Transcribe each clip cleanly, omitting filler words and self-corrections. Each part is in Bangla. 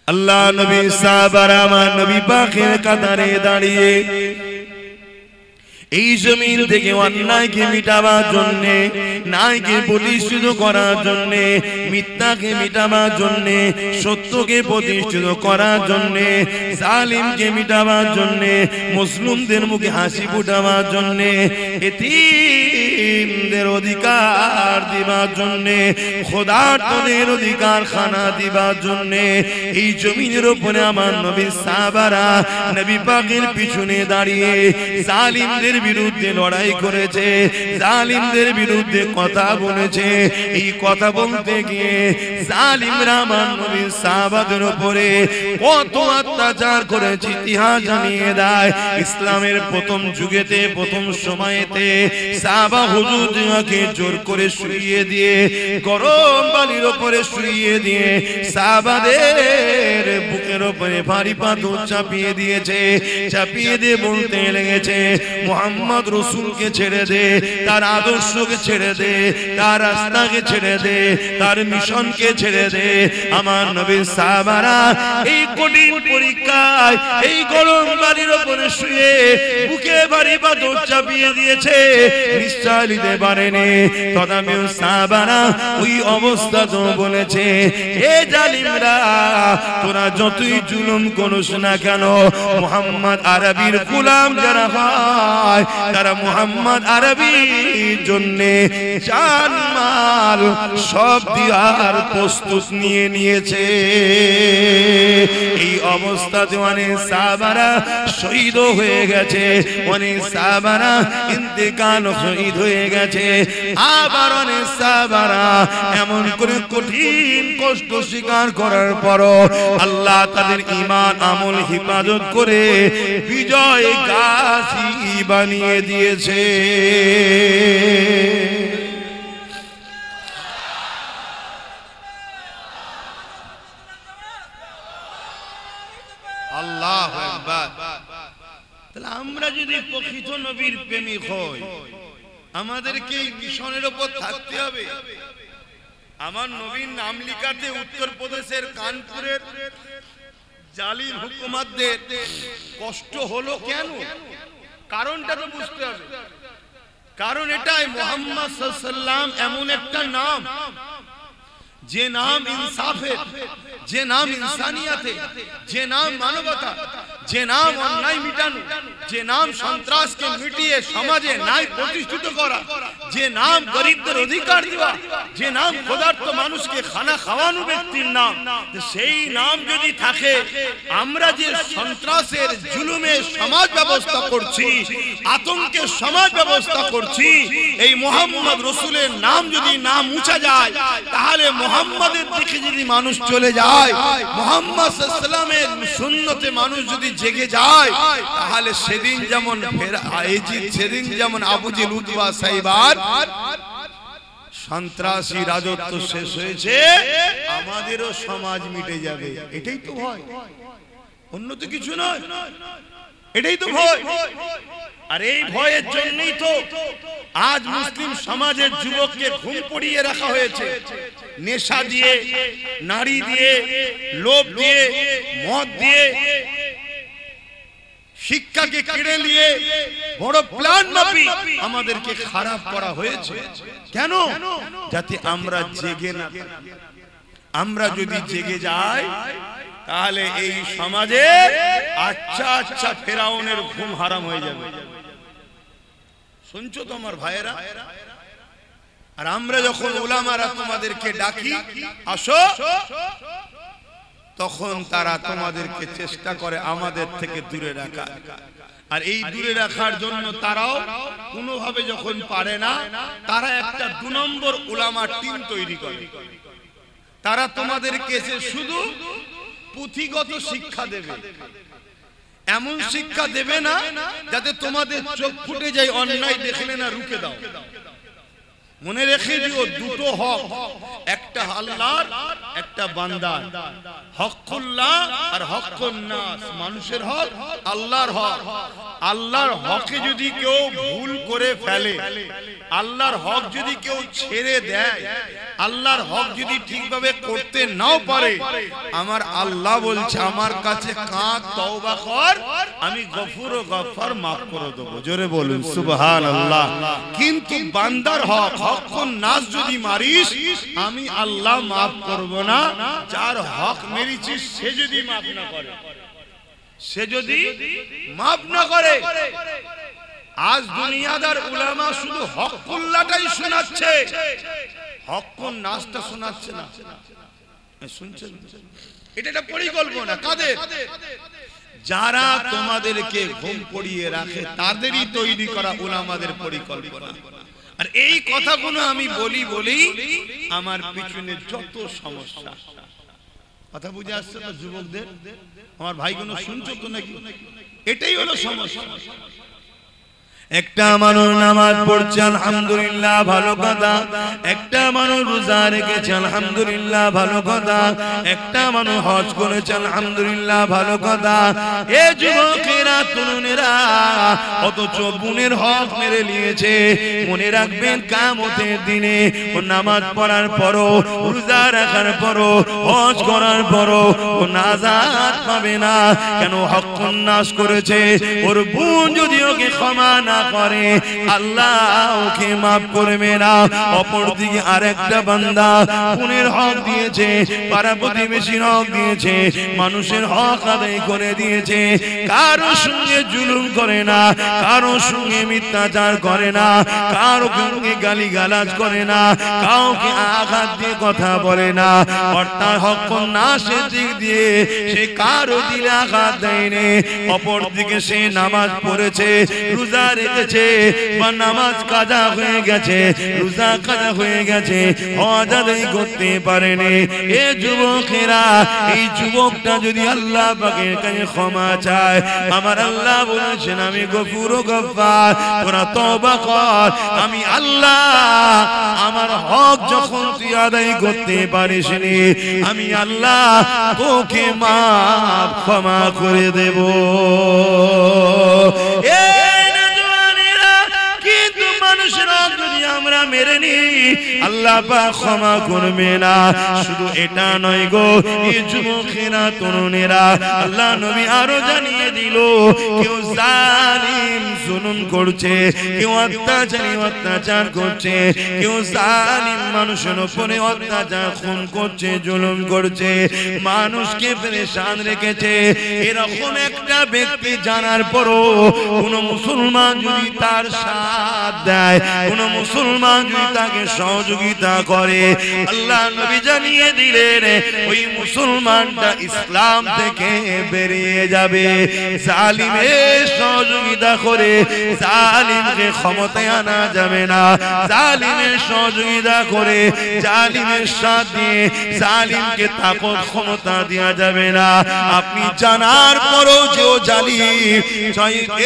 আল্লাহ নবী সাহাবারা আমার নবী পাকের কাতারে দাঁড়িয়ে এই জমিন থেকে অন্যায়কে মিটাবার জন্য, ন্যায়কে প্রতিষ্ঠিত করার জন্য, মিথ্যাকে মিটাবার জন্য, সত্যকে প্রতিষ্ঠিত করার জন্য, জালিমকে মিটাবার জন্য, মুসলিমদের মুখে হাসি ফোটাবার জন্য, এতিমদের অধিকার দিবার জন্য, খোদার্তদের অধিকার খানা দিবার জন্য এই জমিনের উপরে আমার নবী সাহাবারা নবী পাকের পিছনে দাঁড়িয়ে জালিমদের বিরুদ্ধে লড়াই করেছে, জালিমদের বিরুদ্ধে কথা বলেছে। এই কথা বলতে গিয়ে জালিমরা আমার নবী সাহাবাদের উপরে কত অত্যাচার করেছে ইতিহাস জানিয়ে দেয়। ইসলামের প্রথম যুগেতে, প্রথম সময়েতে সাহাবা হুজুরকে জোর করে শুইয়ে দিয়ে, গরম বালির উপরে শুইয়ে দিয়ে সাহাবাদের বুকের উপরে ভারী পাথর চাপিয়ে দিয়েছে। চাপিয়ে দিয়ে বলতে লেগেছে, মোহাম্মদ রসুলকে ছেড়ে দে, তার আদর্শকে ছেড়ে দে, তার রাস্তাকে ছেড়ে দে, তার মিশনকে ছেড়ে দে। আমার নবী সাহাবারা এই কঠিন পরীক্ষায় এই গরম বালির উপরে শুয়ে বুকে ভারী পাথর চাপিয়ে দিয়েছে, নিশ্চয় নিতে পারেনি। তথাপিও সাহাবারা ওই অবস্থা তো বলেছে, এ জালিমরা তোরা যতই জুলুম করিস না কেন, মুহাম্মদ আরবির গোলাম যারা হয় তারা মুহাম্মদ আরবির জন্য জান মাল সব দেওয়ার প্রস্তুত নিয়ে নিয়েছে। এই অবস্থাতে অনেক সাহাবারা শহীদ হয়ে গেছে, অনেক সাহাবারা ইন্তেকাল শহীদ হয়ে গেছে। আবার অনেক সাহাবারা এমন করে কঠিন কষ্ট স্বীকার করার পরও আল্লাহ তাদের ঈমান আমল হিফাজত করে বিজয় গাজী বানিয়ে দিয়েছে। আল্লাহু আকবার। তাহলে আমরা যদি প্রকৃত নবীর প্রেমিক হই, আমাদেরকে এই মিশনের উপর থাকতে হবে। আমার নবীর নাম লিখাতে উত্তরপ্রদেশের কানপুরের জালিম হুকুমতদের কষ্ট হলো কেন? কারণটা তো বুঝতে হবে। কারণ এটাই, মুহাম্মদ সাল্লাল্লাহু আলাইহি ওয়াসাল্লাম এমন একটা নাম, যে নাম ইনসাফের, যে নাম ইনসানিয়াতের, যে নাম মানবতা, যে নাম অন্যায় মিটানো, যে নাম সন্ত্রাসকে মিটিয়ে সমাজে ন্যায় প্রতিষ্ঠিত করা, যে নাম গরিবদের অধিকার দেওয়া, যে নাম ক্ষুধার্ত মানুষকে খানা খাওয়ানো ব্যক্তির নাম, সেই নাম যদি থাকে, আমরা যে সন্ত্রাসের জুলুমের সমাজ ব্যবস্থা করছি, আতঙ্কের সমাজ ব্যবস্থা করছি, এই মুহাম্মদ রাসূলের নাম যদি না মুছা যায়, তাহলে মুহাম্মাদের দিকে যদি মানুষ চলে যায়, মুহাম্মদ সাল্লাল্লাহু আলাইহি ওয়াসাল্লামের সুন্নতে মানুষ যদি জেগে যায়, তাহলে সেদিন যেমন সেদিন যেমন আবু জেল উতবা সাইবার সন্ত্রাসী রাজত্ব শেষ হয়েছে, আমাদেরও সমাজ মিটে যাবে। এটাই তো ভয়, অন্য তো কিছু নয়। এটাই তো ভয়। আর এই ভয়ের জন্যই তো আজ মুসলিম সমাজের যুবককে ঘুম পড়িয়ে রাখা হয়েছে, নেশা দিয়ে, নারী দিয়ে, লোভ দিয়ে, মদ দিয়ে, শিক্ষাকে কেড়ে নিয়ে বড় প্ল্যান মাফিক আমাদেরকে খারাপ করা হয়েছে। কেন? যাতে আমরা জেগে না থাকি। আমরা যদি জেগে যাই, তাহলে এই সমাজে আচ্ছা আচ্ছা ফেরাউনের ঘুম হারাম হয়ে যাবে। শুনছো তো আমার ভাইয়েরা? আর আমরা যখন উলামারা তোমাদেরকে ডাকি, আসো, তখন তারা তোমাদেরকে চেষ্টা করে আমাদের থেকে দূরে রাখা। আর এই দূরে রাখার জন্য তারাও কোনোভাবে যখন পারে না, তারা একটা 2 নম্বর উলামার টিম তৈরি করে। তারা তোমাদেরকে শুধু পুঁথিগত শিক্ষা দেবে, এমন শিক্ষা দেবে না যাতে তোমাদের চোখ ফুটে যায়, অন্যায় দেখলে না রুখে দাও। মনে রেখে দিও, দুটো হক, একটা আল্লাহর, একটা বান্দার। হকুল্লাহ আর হকুন নাস, মানুষের হক, আল্লাহর হক। আল্লাহর হকে যদি কেউ ভুল করে ফেলে, আল্লাহর হক যদি কেউ ছেড়ে দেয়, আল্লাহর হক যদি ঠিকভাবে করতে নাও পারে, আমার আল্লাহ বলছে আমার কাছে কাঁদ, তওবা কর, আমি গফুর ও গফফার মাফ করে দেব। জোরে বলুন সুবহানাল্লাহ। কিন্তু বান্দার হক হকুন নাস যদি মারিস, আমি আল্লাহ মাফ করব না। যার হক মেরেছিস সে যদি মাফ না করে, সে যদি মাফ না করে। আজ দুনিয়াদার উলামা শুধু হকুল্লাহটাই শোনাচ্ছে, হকুন নাসটা শোনাচ্ছে না। শুনছেন? এটা একটা পরিকল্পনা কাদের? যারা তোমাদেরকে ঘুম পড়িয়ে রাখে তাদেরই তৈরি করা উলামাদের পরিকল্পনা। আর এই কথাগুলো আমি বলি আমার পিছনে যত সমস্যা, কথা বুঝে আসছে তো যুবকদের? আমার ভাইগুলো শুনছো তো নাকি? এটাই হলো সমস্যা। একটা মানুষ নামাজ পড়ছে আলহামদুলিল্লাহ ভালো কথা, একটা মানুষ রোজা রেখেছে আলহামদুলিল্লাহ ভালো কথা, একটা মানুষ হজ করেছে আলহামদুলিল্লাহ ভালো কথা। এ যুবকেরা তরুণেরা অথচ বোনের হক মেরে নিয়েছে। মনে রাখবেন কিয়ামতের দিনে ও নামাজ পড়ার পরও, রোজা রাখার পরও, হজ করার পরও ও নাজাত পাবে না। কেন? হক নাশ করেছে। ওর বোন যদি ওকে ক্ষমা না করে আল্লাহ ওকে মাফ করবে না। অপরদিকে আরেকটা বান্দা বোনের হক দিয়েছে, পাড়া প্রতিবেশীর হক দিয়েছে, মানুষের হক আদায় করে দিয়েছে, কারো সঙ্গে জুলুম করে না, কারো সঙ্গে মিথ্যাচার করে না, কারো সঙ্গে গালিগালাজ করে না, কাউকে আঘাত দিয়ে কথা বলে না। অর্থাৎ হক নাশের দিক দিয়ে সে কারো দিলে আঘাত দেয়নি। অপরদিকে সে নামাজ পড়েছে, রোজা রেখেছে, বা নামাজ কাজা হয়ে গেছে, রোজা কাজা হয়ে গেছে, হজ আদায় করতে পারেনি। এ যুবকেরা, এই যুবকটা যদি আল্লাহ পাকের কাছে ক্ষমা চায়, আমার আল্লাহ বলেছেন আমি গফুর ও গফফার, তোরা তওবা কর, আমি আল্লাহ আমার হক যখন তুই আদায় করতে পারিসনি, আমি আল্লাহ তোকে মাফ ক্ষমা করে দেব। মানুষের হক যদি আমরা মেরে নিই আল্লাহ পাক ক্ষমা করবে না। শুধু এটা নয় গো, এই যুবকেরা তরুণেরা, আল্লাহ নবী আরো জানিয়ে দিল, কেউ জালিম জুলুম করছে, কেউ অত্যাচার করছে, কেউ জালিম মানুষের উপরে অত্যাচার খুন করছে, জুলুম করছে, মানুষকে পেরেশান রেখেছে। এরকম একটা ব্যক্তি জানার পরও কোন মুসলমান যদি তার সাথ দেয়, কোন মুসলমান যদি তাকে সহযোগিতা করে, আল্লাহ নবী জানিয়ে দিলেন ওই মুসলমানটা ইসলাম থেকে বেরিয়ে যাবে। জালিমের সহযোগিতা করে জালিমকে ক্ষমতায় আনা যাবে না, জালিমের সহযোগিতা করে জালিমের সাথ দিয়ে জালিমকে তাকত ক্ষমতা দেওয়া যাবে না। আপনি জানার পরও যে ও জালিম,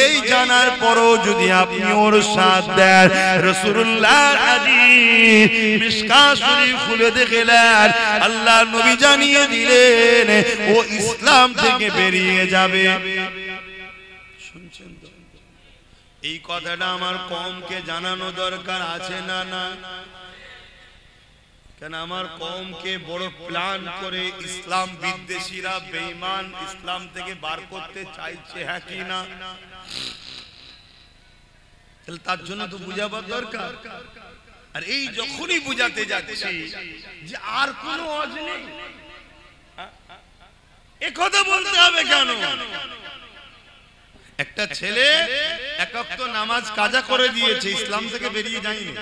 এই জানার পরও যদি আপনি ওর সাথ দেন, রাসূলুল্লাহর হাদিস মিশকাত শরীফ খুলে দেখলেন, আল্লাহ নবী জানিয়ে দিলেন ও ইসলাম থেকে বেরিয়ে যাবে। শুনছেন তো? এই কথাটা আমার কওমকে জানানো দরকার আছে না? না, কেন আমার কওমকে বড় প্ল্যান করে ইসলাম বিদ্বেষীরা, বেঈমান ইসলাম থেকে বার করতে চাইছে, হ্যাঁ কি না? তাহলে তার জন্য তো বুঝাবার দরকার। আর এই যখনই বুঝাতে যাচ্ছি যে আর কোনো ওয়াজ নেই, এ কথা বলতে হবে কেন? একটা ছেলে এক ওয়াক্ত নামাজ কাজা করে দিয়েছে, ইসলাম থেকে বেরিয়ে যায়নি।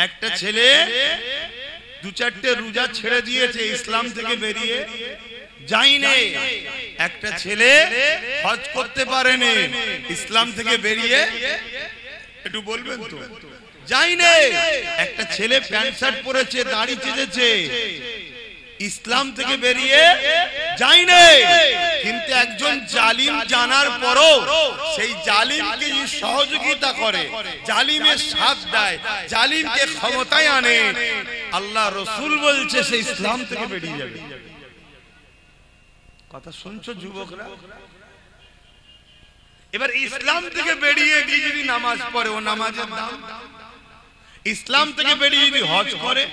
একটা ছেলে দু চারটে রোজা ছেড়ে দিয়েছে, ইসলাম থেকে বেরিয়ে যায়নি। একটা ছেলে হজ করতে পারেনি, ইসলাম থেকে বেরিয়ে, একটু বলবেন তো, যায়নি। একটা ছেলে প্যান্ট শার্ট পরেছে, দাড়ি চেঁচেছে, ইসলাম থেকে বেরিয়ে যায়নি। কিন্তু একজন জালিম জানার পরও সেই জালিমকে সহযোগিতা করে, জালিমের সাথ দেয়, জালিমকে ক্ষমতায় আনে, আল্লাহ রাসূল বলছে সে ইসলাম থেকে বেরিয়ে যাবে। কথা শুনছো যুবকরা? এবার ইসলাম থেকে বেরিয়ে গিয়ে যদি নামাজ পড়ে ও নামাজের দাম, ইসলাম থেকে বেরিয়ে যদি হজ করে,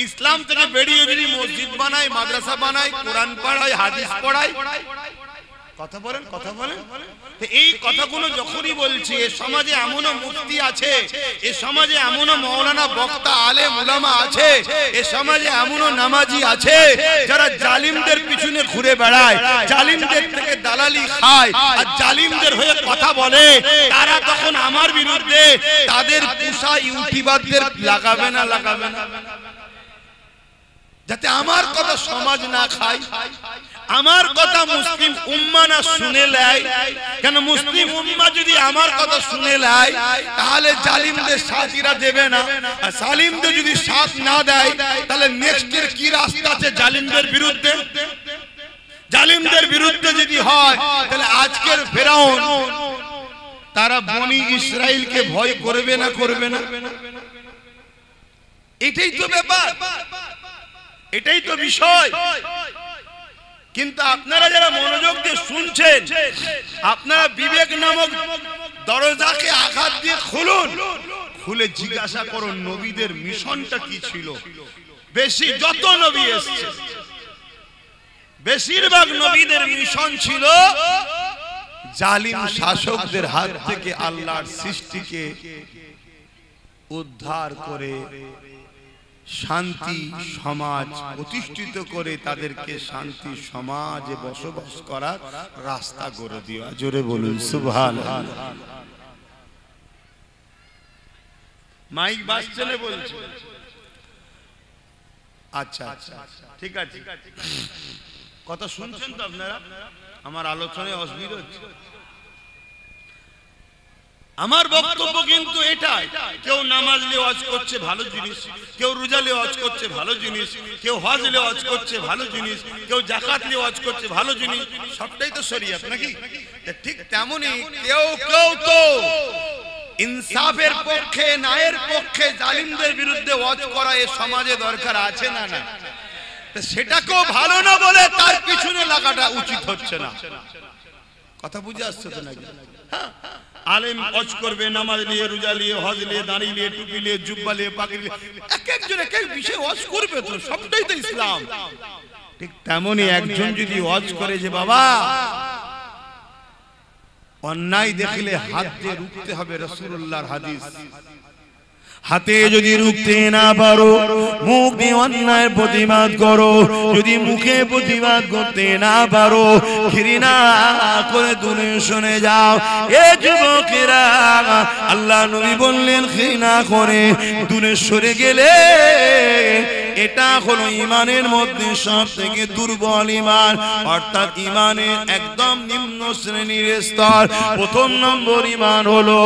ইসলাম থেকে বেরিয়ে যদি মসজিদ বানায়, মাদ্রাসা বানায়, কোরআন পড়ায়, হাদিস পড়ায়, কথা বলেন কথা বলেন। এই কথাগুলো যখনই বলছি, এ সমাজে এমনও মুফতি আছে, এ সমাজে এমনও মাওলানা বক্তা আলেম উলামা আছে, এ সমাজে এমনও নামাজি আছে যারা জালিমদের পিছনে ঘুরে বেড়ায়, জালিমদের থেকে দালালি খায় আর জালিমদের হয়ে কথা বলে। তারা তখন আমার বিরুদ্ধে তাদের পুষা ইউটিউবারদের লাগাবে না, লাগাবে না, যাতে আমার কথা সমাজ না খায়, আমার কথা মুসলিম উম্মা না শুনে নেয়। কেন মুসলিম উম্মা যদি আমার কথা শুনে নেয় তাহলে জালিমদের সাথীরা দেবে না, আর জালিমদের যদি সাথ না দেয় তাহলে নেক্সটের কি রাস্তা আছে জালিমদের বিরুদ্ধে? জালিমদের বিরুদ্ধে যদি হয় তাহলে আজকের ফেরাউন তারা বনি ইসরাইলকে ভয় করবে না, করবে না? এটাই তো ব্যাপার, এটাই তো বিষয়। কিন্তু আপনারা যারা মনোযোগ দিয়ে শুনছেন, আপনারা বিবেক নামক দরজাকে আঘাত দিয়ে খুলুন, খুলে জিজ্ঞাসা করুন নবীদের মিশনটা কি ছিল। বেশি যত নবী এসেছে বেশিরভাগ নবীদের মিশন ছিল জালিম শাসকদের হাত থেকে আল্লাহর সৃষ্টিকে উদ্ধার করে শান্তি সমাজ প্রতিষ্ঠিত করে তাদেরকে শান্তি সমাজে বসবাস করার রাস্তা করে দেওয়া। জোরে বলুন সুবহানাল্লাহ। মাইক বাজছে না বলছে? আচ্ছা আচ্ছা ঠিক আছে, কথা শুনছেন তো আপনারা? আমার আলোচনায় অসুবিধা হচ্ছে? আমার বক্তব্য কিন্তু এটাই, কেউ নামাজ নিয়ে ওয়াজ করছে ভালো জিনিস, কেউ রোজা নিয়ে ওয়াজ করছে ভালো জিনিস, কেউ হজ নিয়ে ওয়াজ করছে ভালো জিনিস, কেউ যাকাত নিয়ে ওয়াজ করছে ভালো জিনিস, সবটাই তো শরীয়ত নাকি? ঠিক তেমনি কেউ কেউ তো ইনসাফের পক্ষে, ন্যায়ের পক্ষে, জালিমদের বিরুদ্ধে ওয়াজ করা এ সমাজে দরকার আছে না? না, সেটাকেও ভালো না বলে তার পিছনে লাগাটা উচিত হচ্ছে না। কথা বুঝে আসছে তো নাকি? হ্যাঁ, আলেম ওয়াজ করবে নামাজ নিয়ে, রোজা নিয়ে, হজ নিয়ে, দাড়ি নিয়ে, টুপি নিয়ে, জুব্বা নিয়ে, পাগড়ি নিয়ে, এক একজন এক এক বিষয়ে ওয়াজ করবে, তো সবটাই তো ইসলাম। ঠিক তেমনি একজন যদি ওয়াজ করে যে বাবা অন্যায় দেখলে হাত দিয়ে রুখতে হবে, রাসূলুল্লাহর হাদিস, হাতে যদি রুখতে না পারো মুখ দিয়ে অন্যায়ের প্রতিবাদ করো, যদি মুখে প্রতিবাদ করতে না পারো ঘৃণা করে দূরে সরে যাও। এ যুবকেরা, আল্লাহ নবী বললেন ঘৃণা করে দূরে সরে গেলে এটা হলো ইমানের মধ্যে সব থেকে দুর্বল ইমান, অর্থাৎ ইমানের একদম নিম্ন শ্রেণীর স্তর। প্রথম নম্বর ইমান হলো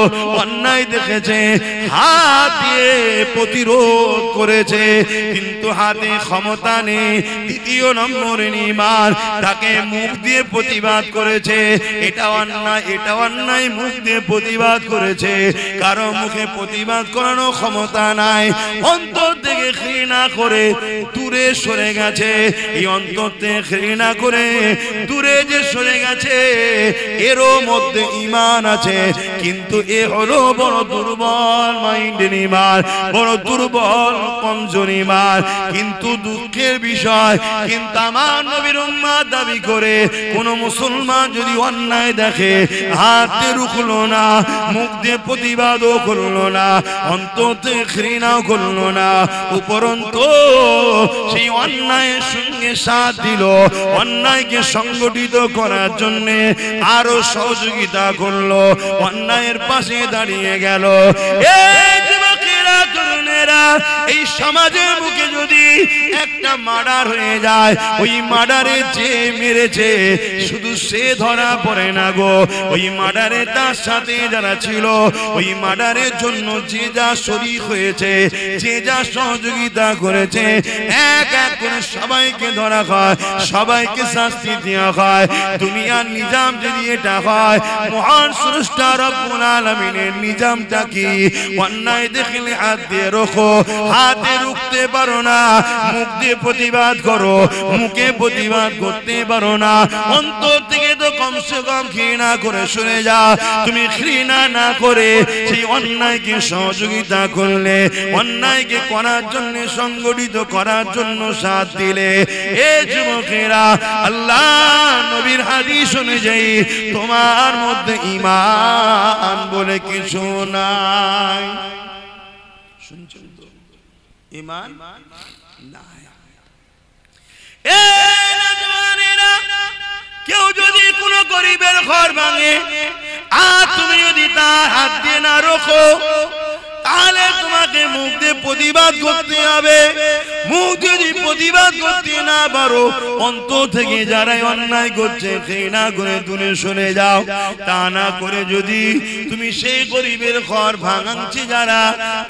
অন্যায় দেখেছে হাত দিয়ে প্রতিরোধ করেছে, কিন্তু হাতে ক্ষমতা নেই। দ্বিতীয় নম্বর ইমান, তাকে মুখ দিয়ে প্রতিবাদ করেছে, এটা অন্যায়, এটা অন্যায়, মুখ দিয়ে প্রতিবাদ করেছে, কারো মুখে প্রতিবাদ করানোর ক্ষমতা নাই, অন্তর থেকে ঘৃণা করে দূরে সরে গেছে। এই অন্তর থেকে ঘৃণা করে দূরে যে সরে গেছে এরও মধ্যে ঈমান আছে, কিন্তু এ হলো বড় দুর্বল মাইন্ডের ঈমান, বড় দুর্বল কমজোর ঈমান। কিন্তু দুঃখের বিষয়, কিন্তু আমার নবীর উম্মত দাবি করে কোন মুসলমান যদি অন্যায় দেখে হাতে রুখলো না, মুখ দিয়ে প্রতিবাদও করলো না, অন্তর থেকে ঘৃণাও করলো না, উপরন্তু সেই অন্যায়ের সঙ্গে সাথ দিল, অন্যায়কে সংগঠিত করার জন্য আরো সহযোগিতা করলো, অন্যায়ের পাশে দাঁড়িয়ে গেল। এই যুবকেরা, তরুণেরা, এই সমাজের বুকে যদি একটা মার্ডার হয়ে যায়, ওই মার্ডারে যে মেরেছে শুধু সে ধরা পড়ে না গো, ওই মার্ডারে তার সাথে যারা ছিল, ওই মার্ডারের জন্য যে যা শরীক হয়েছে, যে যা সহযোগিতা করেছে, এক এক করে সবাইকে ধরা হয়, সবাইকে শাস্তি দেওয়া হয়। দুনিয়ার নিজাম যদি এটা হয়, মহান স্রষ্টা রব্বুল আলামিনের নিজামটা কি? অন্যায় দেখলে হাত দিয়ে রোখো, হাতে রুখতে পারো না, মুখ দিয়ে প্রতিবাদ করো, মুখে প্রতিবাদ করতে পারো না, অন্তর থেকে তো কমসে কম ঘৃণা করে শুনে যাও। তুমি ঘৃণা না করে সেই অন্যায়কে সহযোগিতা করলে, অন্যায়কে করার জন্য সংগঠিত করার জন্য সাথ দিলে, এ যুবকেরা আল্লাহ নবীর হাদিস অনুযায়ী তোমার মধ্যে ঈমান বলে কিছু নাই। শুনছেন তো? ঈমান নাই। এ নওজওয়ানেরা, কেউ যদি কোনো গরিবের ঘর ভাঙে আর তুমি যদি তার হাত দিয়ে না রোখো, তাহলে তোমাকে মুখ দিয়ে প্রতিবাদ করতে হবে। মুখ যদি প্রতিবাদ করতে না পারো, অন্তর থেকে যারাই অন্যায় করছে ঘৃণা করে দূরে সরে যাও। তা না করে যদি তুমি সেই গরিবের ঘর ভাঙছে যারা,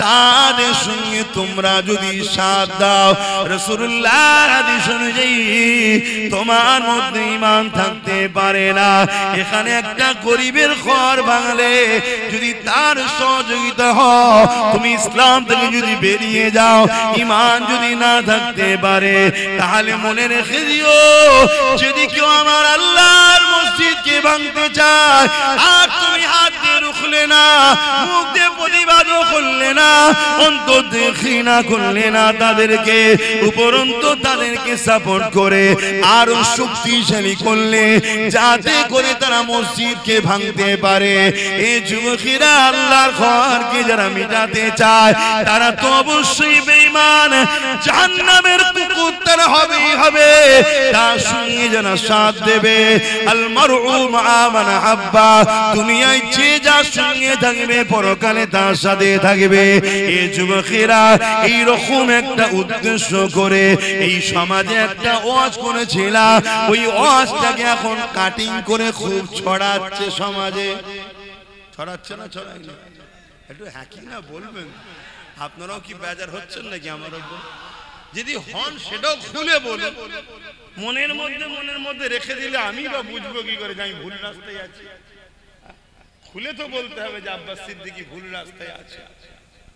তাদের সঙ্গে তোমরা যদি সাথ দাও, রাসূলুল্লাহর হাদিস অনুযায়ী তোমার মধ্যে ঈমান থাকতে পারে না। এখানে একটা গরিবের ঘর ভাঙলে যদি তার সহযোগিতা হয়, তুমি ইসলাম থেকে যদি বেরিয়ে যাও, ঈমান যদি না থাকতে পারে, তাহলে মনে রেখে দিও, যদি কেউ আমার আল্লাহর মসজিদকে ভাঙতে চায় আর তুমি হাত দিয়ে রুখলে না, মুখ দিয়ে প্রতিবাদও করলে না, অন্তর দিয়ে ঘৃণা করলে না তাদেরকে, উপরন্তু তাদেরকে সাপোর্ট করে আরো শক্তিশালী করলে যাতে করে তারা মসজিদকে ভাঙতে পারে। এই যুবকেরা আল্লাহর ঘরকে যারা মিটাতে চায়, তারা তো অবশ্যই বেঈমান, জাহান্নামের কুকুর তারা হবেই হবে। তার সঙ্গে যারা সাথ দেবে, আল মারউ মা মান হাব্বা, দুনিয়ায় যে যার সঙ্গে থাকবে পরকালে তার সাথে থাকবে। এই যুবকেরা এইরকম একটা উদ্দেশ্য করে এই সমাজে একটা ওয়াজ করেছিলাম, ওই ওয়াজটাকে এখন কাটিং করে খুব ছড়াচ্ছে সমাজে। ছড়াচ্ছে না ছড়াই না? একটু হ্যাকি না বলবেন। আপনারাও কি বেজার হচ্ছেন নাকি আমার উপর? যদি হন সেটাও খুলে বলুন। মনের মধ্যে রেখে দিলে আমি বা বুঝবো কি করে যে আমি ভুল রাস্তায় আছি? খুলে তো বলতে হবে যে আব্বাস সিদ্দিকী ভুল রাস্তায় আছে।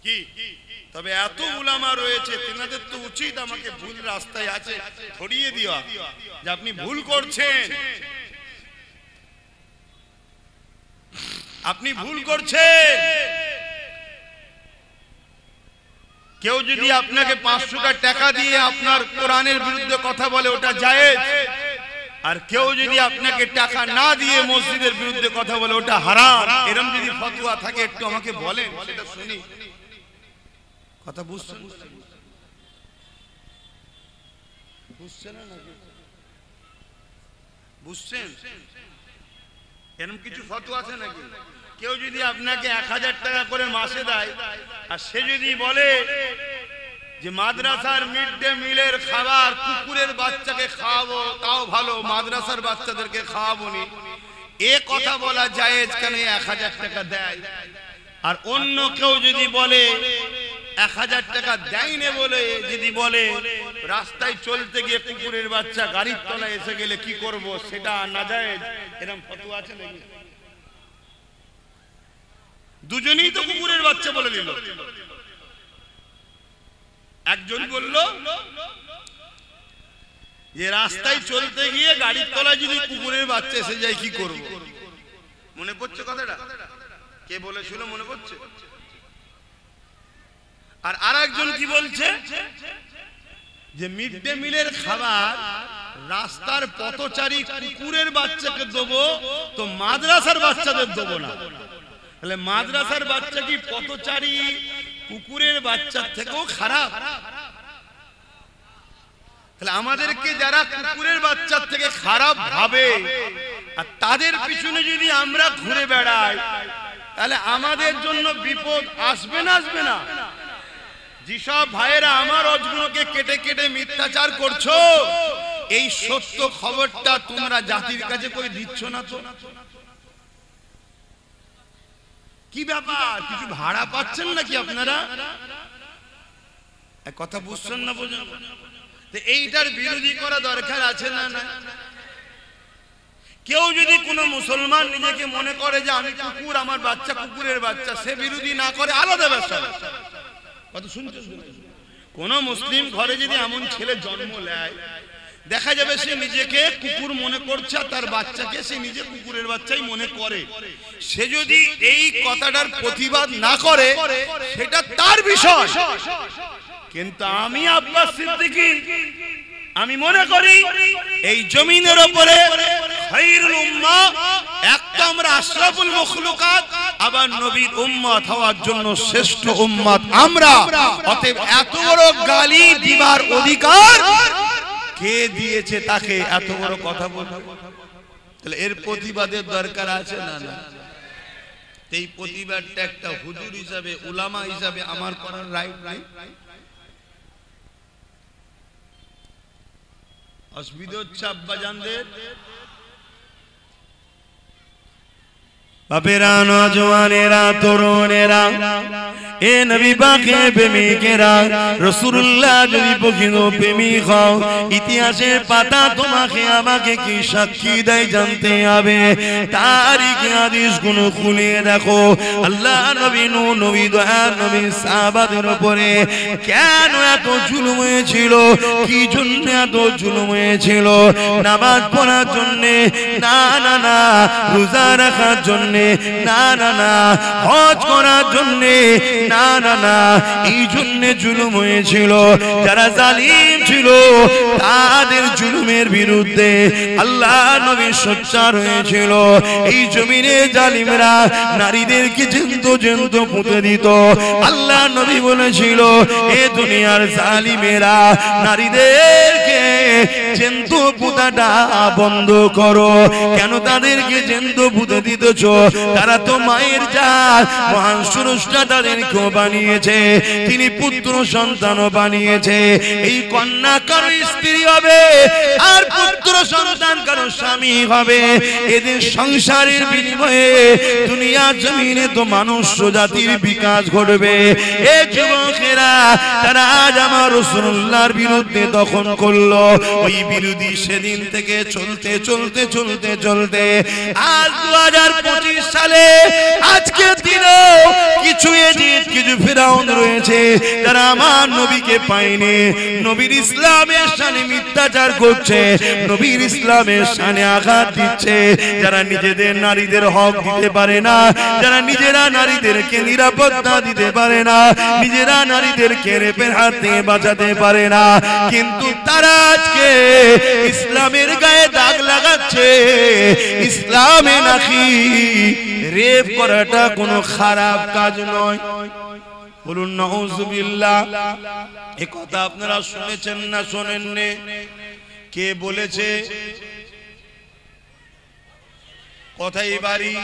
কি তবে এত উলামা রয়েছে, তেনাদের তো উচিত আমাকে ভুল রাস্তায় আছে ধরিয়ে দেওয়া, যে আপনি ভুল করছেন, আপনি ভুল করছেন। কেউ যদি আপনাকে 500 টাকা দিয়ে আপনার কোরআনের বিরুদ্ধে কথা বলে, ওটা জায়েজ। আর কেউ যদি আপনাকে টাকা না দিয়ে মসজিদের বিরুদ্ধে কথা বলে, ওটা হারাম। এরকম যদি ফতোয়া থাকে একটু আমাকে বলেন, সেটা শুনি। কথা বুঝছেন? বুঝছেন না? বুঝছেন? এরকম কিছু ফতোয়া আছে নাকি? কেউ যদি আপনাকে 1000 টাকা করে মাসে দেয়, আর সে যদি বলে যে মাদ্রাসার মিড ডে মিলের খাবার কুকুরের বাচ্চাকে খাওয়াবো, তাও ভালো, মাদ্রাসার বাচ্চাদেরকে খাওয়াবো নি, এ কথা বলা জায়েজ কেন? 1000 টাকা দেয়। আর অন্য কেউ যদি বলে 1000 টাকা দেয়নি বলে যদি বলে রাস্তায় চলতে গিয়ে কুকুরের বাচ্চা গাড়ির তলায় এসে গেলে কি করব, সেটা নাজায়েজ, এরকম ফতোয়া আছে নাকি? দুজনেই তো কুকুরের বাচ্চা বলে দিল। একজন বলল যে রাস্তায় চলতে গিয়ে গাড়ির তলায় যদি কুকুরের বাচ্চা এসে যায় কি করব? মনে পড়ছে কথাটা? কে বলেছিল মনে পড়ছে? আর আরেকজন কি বলছে যে মিড ডে মিলের খাবার রাস্তার পথচারী কুকুরের বাচ্চাকে দেবো, তো মাদ্রাসার বাচ্চাদের দেবো না। তাহলে মাদ্রাসার বাচ্চা কি পথচারী কুকুরের বাচ্চার থেকেও খারাপ? তাহলে আমাদেরকে যারা কুকুরের বাচ্চার থেকে খারাপ ভাবে আর তাদের পিছনে যদি আমরা ঘুরে বেড়াই, তাহলে আমাদের জন্য বিপদ আসবে না? আসবে না? যেসব ভাইয়েরা আমার অজগুলোকে কেটে কেটে মিথ্যাচার করছো, এই সত্য খবরটা তোমরা জাতির কাছে কই দিচ্ছ না তো? কি ব্যাপার? কিছু ভাড়া পাচ্ছেন নাকি আপনারা? এক কথা বুঝছেন না? বোঝেন? এইটার বিরোধী করা দরকার আছে না? না। কেউ যদি কোনো মুসলমান নিজেকে মনে করে যে আমি কুকুর, আমার বাচ্চা কুকুরের বাচ্চা, সে বিরোধী না করে, আলাদা ব্যাপার। কথা শুনছেন? কোন মুসলিম ঘরে যদি এমন ছেলে জন্ম নেয়, দেখা যাবে সে নিজেকে কুকুর মনে করছে, তার বাচ্চাকে সে নিজে কুকুরের বাচ্চাই মনে করে। সে যদি এই কথাটার প্রতিবাদ না করে সেটা তার বিষয়, কিন্তু আমি আব্বাস সিদ্দিকী আমি মনে করি এই জমিনের উপরে খায়রুল উম্মাহ, একটা আমরা আশরাফুল মাখলুকাত, আবার নবীর উম্মত হওয়ার জন্য শ্রেষ্ঠ উম্মত আমরা। অতএব এত বড় গালি দিবার অধিকার কে দিয়েছে তাকে এত বড় কথা বলতে? তাহলে এর প্রতিবাদের দরকার আছে না? না, এই প্রতিবাদটা একটা হুজুর হিসাবে, উলামা হিসাবে আমার করার রাইট নাই? অসুবিধা হচ্ছে আব্বাজানদের? বাপেরা, নওজওয়ানেরা, তরুণেরা, এ নবী পাকের প্রেমিকেরা, রাসূলুল্লাহ যদি প্রকৃত প্রেমিক হও, ইতিহাসের পাতা তোমাকে আমাকে কি সাক্ষী দেয় জানতে হবে। তারিখে হাদিস গুলো খুলে দেখো, আল্লাহ নবী, নবী দয়ার নবী সাহাবাদের উপরে কেন এত জুলুম হয়েছিল, কি জন্য এত জুলুম হয়েছিল? নামাজ পড়ার জন্য না, না না, রোজা রাখার জন্য না, না না, হজ করার জন্য না, না না, এই জন্য জুলুম হয়েছিল। যারা জালিম ছিল তাদের জুলুমের বিরুদ্ধে আল্লাহ নবী সোচ্চার হয়েছিল। এই জমিনে জালিমরা নারীদেরকে জ্যান্ত জ্যান্ত পুঁতে দিত। আল্লাহ নবী বলেছিল, এ দুনিয়ার জালিমেরা নারীদেরকে জ্যান্ত পুঁতাটা বন্ধ করো। কেন তাদেরকে জ্যান্ত পুঁতে দিতেছ? তারা তো মায়ের জাত, মহান স্রষ্টা তাদেরকেও বানিয়েছে, তিনি পুত্র সন্তানও বানিয়েছে। এই কন্যা কারো স্ত্রী হবে, আর পুত্র সন্তান কারো স্বামী হবে। এদের সংসারের বিনিময়ে দুনিয়া জমিনে তো মানুষ জাতির বিকাশ ঘটবে। এ যুবকেরা, তারা আজ আমার রাসূলুল্লাহর বিরুদ্ধে দখল করলো। ওই বিরোধী সেদিন থেকে চলতে চলতে চলতে চলতে আজ 2025 সালে আজকের দিনেও কিছু এজিদ, কিছু ফিরাউন রয়েছে যারা আমার নবীকে পায়নি, নবীর ইসলামের শানে মিথ্যাচার করছে, নবীর ইসলামের শানে আঘাত দিচ্ছে। যারা নিজেদের নারীদের হক দিতে পারে না, যারা নিজেরা নারীদেরকে নিরাপত্তা দিতে পারে না, নিজেরা নারীদেরকে রেপের হাত থেকে বাঁচাতে পারে না, কিন্তু তারা আজকে ইসলামের গায়ে দাগ লাগাচ্ছে। ইসলামে নাকি রেপ করাটা কোনো খারাপ কাজ নয়। বলুন নাউযুবিল্লাহ। এই কথা আপনারা শুনেছেন না শোনেননি? কে বলেছে? কোথায় বাড়ি?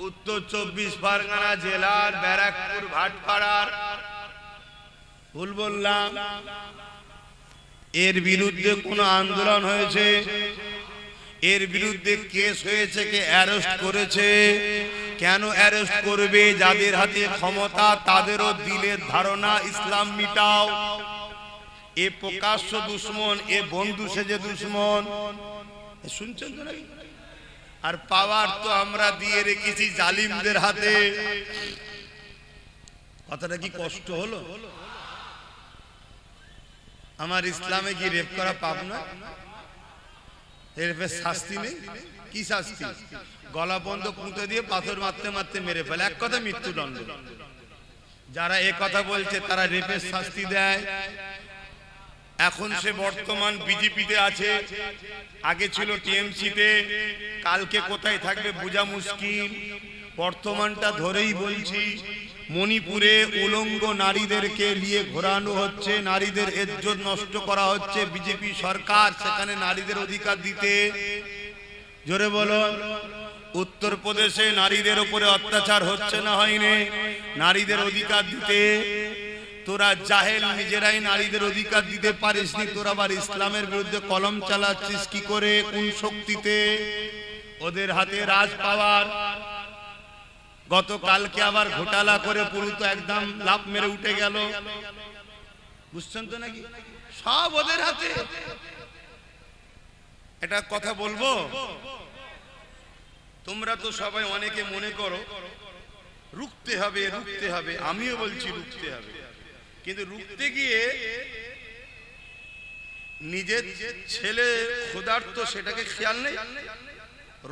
উত্তর 24 পরগনা জেলার ব্যারাকপুর ভাটপাড়ার। ভুল বললাম? এর বিরুদ্ধে কোন আন্দোলন হয়েছে? এর বিরুদ্ধে কেস হয়েছে? কে অ্যারেস্ট করেছে? কেন অ্যারেস্ট করবে? যাদের হাতে ক্ষমতা তাদেরও দিলের ধারণা ইসলাম মিটাও। এ প্রকাশ্য দুশ্মন, এ বন্ধু সেজে দুশ্মন। শুনছেন তো নাকি? আর পাওয়ার তো আমরা দিয়ে রেখেছি জালিমদের হাতে। কথাটা কি কষ্ট হলো? আমার ইসলামে কি রেপ করা পাপ না? রেপের শাস্তি নেই? কি শাস্তি? গলা বন্ধ পুঁতে দিয়ে পাথর মারতে মারতে মেরে ফেলে, এক কথা মৃত্যুদণ্ড। যারা এ কথা বলছে তারা রেপের শাস্তি দেয়। এখন সে বর্তমান বিজেপিতে আছে, আগে ছিল টিএমসিতে, কালকে কোথায় থাকবে বোঝা মুশকিল। বর্তমানটা ধরেই বলছি, মণিপুরে উলঙ্গ নারীদেরকে নিয়ে ঘোরানো হচ্ছে, নারীদের ইজ্জত নষ্ট করা হচ্ছে। বিজেপি সরকার সেখানে নারীদের অধিকার দিতে, জোরে বলো। উত্তরপ্রদেশে নারীদের উপরে অত্যাচার হচ্ছে না হয়নি? নারীদের অধিকার দিতে। তোরা জাহেল, নিজেরাই নারীদের অধিকার দিতে পারিসনি, তোরা আবার ইসলামের বিরুদ্ধে কলম চালাচ্ছিস কি করে? কোন শক্তিতে? ওদের হাতে রাজ পাওয়ার। গতকালকে আবার ঘোটালা করে পুরো তো একদম লাভ মেরে উঠে গেল। বুঝছেন তো নাকি? সব ওদের হাতে। এটা কথা বলবো, তোমরা তো সবাই অনেকে মনে করো রুখতে হবে, রুখতে হবে। আমিও বলছি রুখতে হবে, কিন্তু রুখতে গিয়ে নিজের ছেলে ক্ষুধার্ত সেটাকে খেয়াল নেই,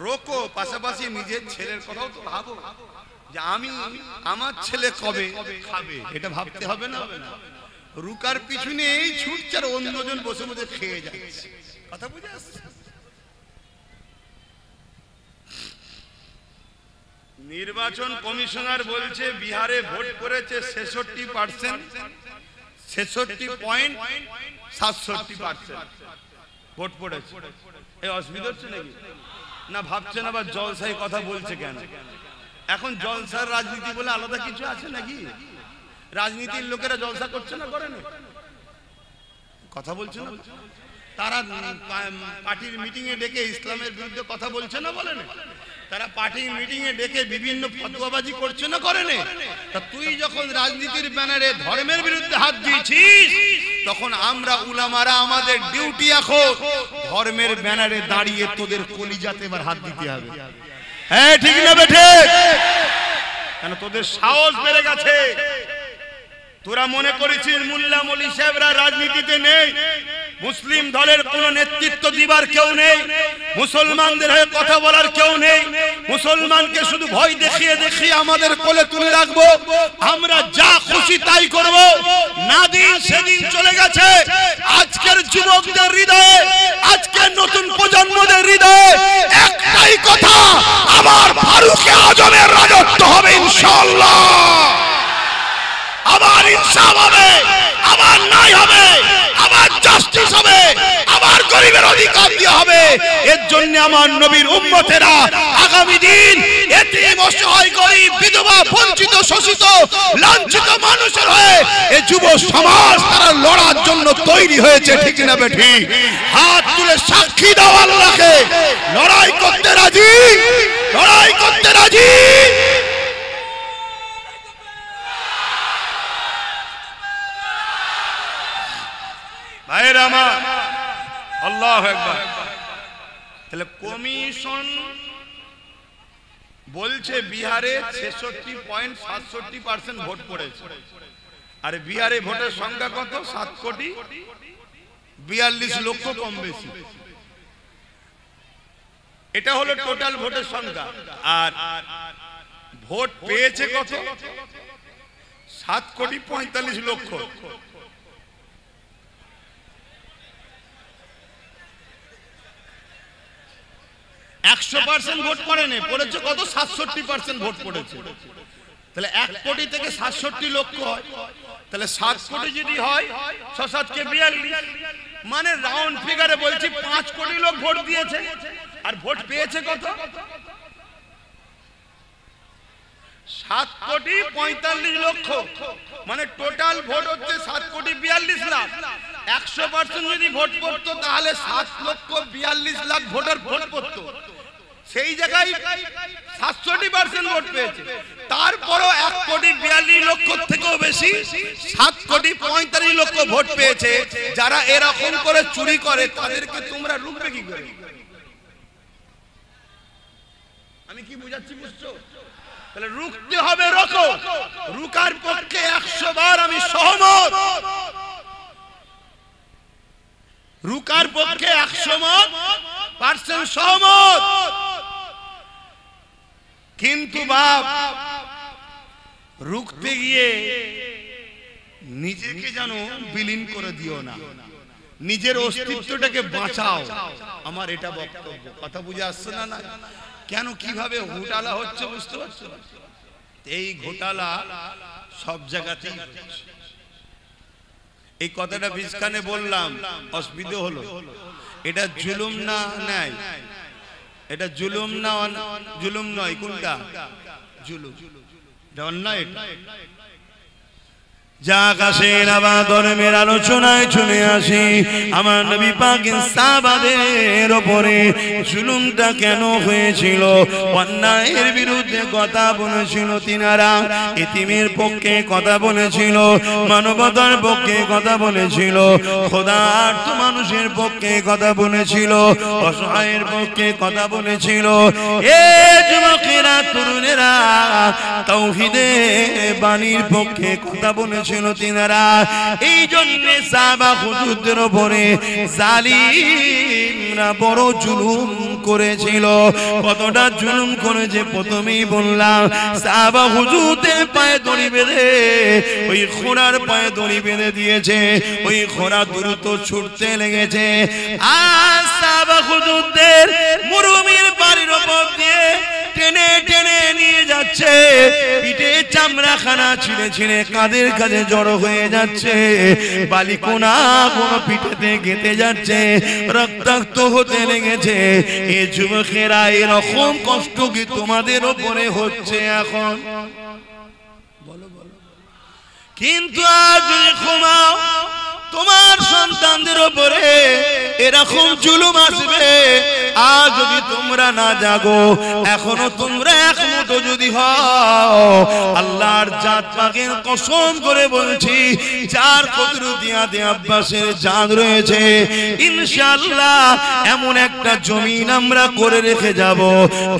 রোকো, পাশাপাশি নিজের ছেলের কথাও তো ভাবো যে আমি আমার ছেলে কবে খাবে, এটা ভাবতে হবে না? রুকার পিছনে এই ছুটছে আর অন্যজন বসে বসে খেয়ে যাচ্ছে। কথা বুঝে আসছে? নির্বাচন কমিশনার বলছে বিহারে ভোট করেছে 66%, 66.67% ভোট পড়েছে। এই অসুবিধা হচ্ছে নাকি? না ভাবছেন আবার জলসাই কথা বলছে কেন? এখন জলসার রাজনীতি বলে আলাদা কিছু আছে নাকি? রাজনীতির লোকেরা জলসা করছে না, করে না? কথা বলছে না? তারা পার্টির মিটিং এ ডেকে ইসলামের বিরুদ্ধে কথা বলছে না, বলে না? তারা পার্টির মিটিং এ ডেকে বিভিন্ন ফতোয়াবাজি করছে না, করে না? তা তুই যখন রাজনীতির ব্যানারে ধর্মের বিরুদ্ধে হাত দিয়েছিস, তখন আমরা উলামারা আমাদের ডিউটি এখন ধর্মের ব্যানারে দাঁড়িয়ে তোদের কলিজাতে এবার হাত দিতে হবে। হ্যাঁ ঠিক না বেঠে? কেন তোদের সাহস বেড়ে গেছে। তোরা মনে করেছিস মোল্লা মলি সাহেবরা রাজনীতিতে নেই, মুসলিম দলের কোন নেতৃত্ব দিবার কেউ নেই, মুসলমানদের হয়ে কথা বলার কেউ নেই, মুসলমানকে শুধু ভয় দেখিয়ে দেখিয়ে আমাদের কোলে তুলে রাখবো, আমরা যা খুশি তাই করব। না দিন সেদিন চলে গেছে। আজকের যুবকদের হৃদয়ে, আজকের নতুন প্রজন্মদের হৃদয়ে একটাই কথা, আমার ফারুকে আজমের রাজত্ব হবে ইনশাআল্লাহ। আবার ইনসাফ হবে, আবার ন্যায় হবে, আবার জাস্টিস হবে, আবার গরিবের অধিকার দেওয়া হবে। এর জন্য আমার নবীর উম্মতেরা আগামী দিন এতিম, অসহায়, গরিব, বিধবা, বঞ্চিত, শোষিত, লাঞ্ছিত মানুষের হয়ে এই যুব সমাজ তারা লড়ার জন্য তৈরি হয়েছে। ঠিক না বেঠি? হাত তুলে সাক্ষী দাও আল্লাহকে, লড়াই করতে রাজি, লড়াই করতে রাজি। আল্লাহু আকবার। তাহলে কমিশন বলছে বিহারে 66.67% ভোট পড়েছে, আর বিহারে ভোটের সংখ্যা কত? 7,42,00,000 কম বেশি। এটা হলো টোটাল ভোটের সংখ্যা। আর ভোট পেয়েছে কত? 7,45,00,000। 100% ভোট পড়েনি, পড়েছে কত? 67% ভোট পড়েছে। তাহলে 1 কোটি থেকে 67 লক্ষ হয়, তাহলে 7 কোটি যদি হয় 6-7-42, মানে রাউন্ড ফিগারে বলছি 5 কোটি লোক ভোট দিয়েছে, আর ভোট পেয়েছে কত? 7,45,00,000। মানে টোটাল ভোট হচ্ছে 7,42,00,000। 100% যদি ভোট পড়তো তাহলে 7,42,00,000 ভোটার ভোট পড়তো। সেই জায়গায় 67% ভোট পেয়েছে। তারপরও 1,42,00,000 থেকেও বেশি 7,45,00,000 ভোট পেয়েছে। যারা এরকম করে চুরি করে তাদেরকে তোমরা রুখবে কি করে? আমি কি বুঝাচ্ছি, বুঝছো? তাহলে রুখতে হবে, রোকো। রুকার পক্ষে 100 বার আমি সহমত, রুকার পক্ষে 100% সহমত। কিন্তু বাপ রুখতে গিয়ে নিজেকে যেন বিলীন করে দিও না, নিজের অস্তিত্বটাকে বাঁচাও। আমার এটা বক্তব্য। কথা বুঝে আসছে না? না কেন কিভাবে ঘোটালা হচ্ছে বুঝতে পারছো? এই ঘোটালা সব জায়গাতেই। এই কথাটা বিস্কানে বললাম, অসুবিধা হলো। এটা জুলুম না ন্যায়? এটা জুলুম না? জুলুম নয়, কোনটা জুলুম? এটা অন্যায়। যা কাশের আবার ধর্মের আলোচনায় চলে আসি, আমার নবী পাকের সাহাবাদের উপরে জুলুমটা কেন হয়েছিল, অন্যায়ের বিরুদ্ধে কথা বলেছিল তিনারা, এতিমের পক্ষে কথা বলেছিল, মানবতার পক্ষে কথা বলেছিল, খোদার্থ মানুষের পক্ষে কথা বলেছিল, অসহায়ের পক্ষে কথা বলেছিল। এ যুবকেরা, তরুণেরা তাওহীদের বাণীর পক্ষে কথা বলেছিল। করেছিল তিনারা। এই জন্য সাহাবা হুজুরদের উপরে জালিমরা বড় জুলুম করেছিল। কতটা জুলুম করেছে প্রথমেই বললাম। সাহাবা হুজুরদের পায়ে দড়ি বেঁধে, ওই ঘোড়ার পায়ে দড়ি বেঁধে দিয়েছে। ওই ঘোড়া দ্রুত ছুটতে লেগেছে। আর সাহাবা হুজুরদের মরুভূমির বাড়ির উপর দিয়ে টেনে টেনে নিয়ে যাচ্ছে। পিঠে চামড়াখানা ছিঁড়ে ছিঁড়ে কাঁধের কাছে জড়ো হয়ে যাচ্ছে। বালিকোনা কোনো পিঠেতে গেঁথে যাচ্ছে, রক্তাক্ত হতে লেগেছে। এ যুবকেরা, এরকম কষ্ট কি তোমাদের ওপরে হচ্ছে এখন? বলো বলো। কিন্তু আজ যদি ঘুমাও, তোমার সন্তানদের উপরে এরকম জুলুম আসবে। আজ যদি তোমরা না জাগো, এখনো তোমরা একমতো যদি হও, আল্লাহর জাত পাকের কসম করে বলছি, যার কুদরতিয়াতে আব্বাসের জান রয়েছে, ইনশাআল্লাহ এমন একটা জমিন আমরা করে রেখে যাব,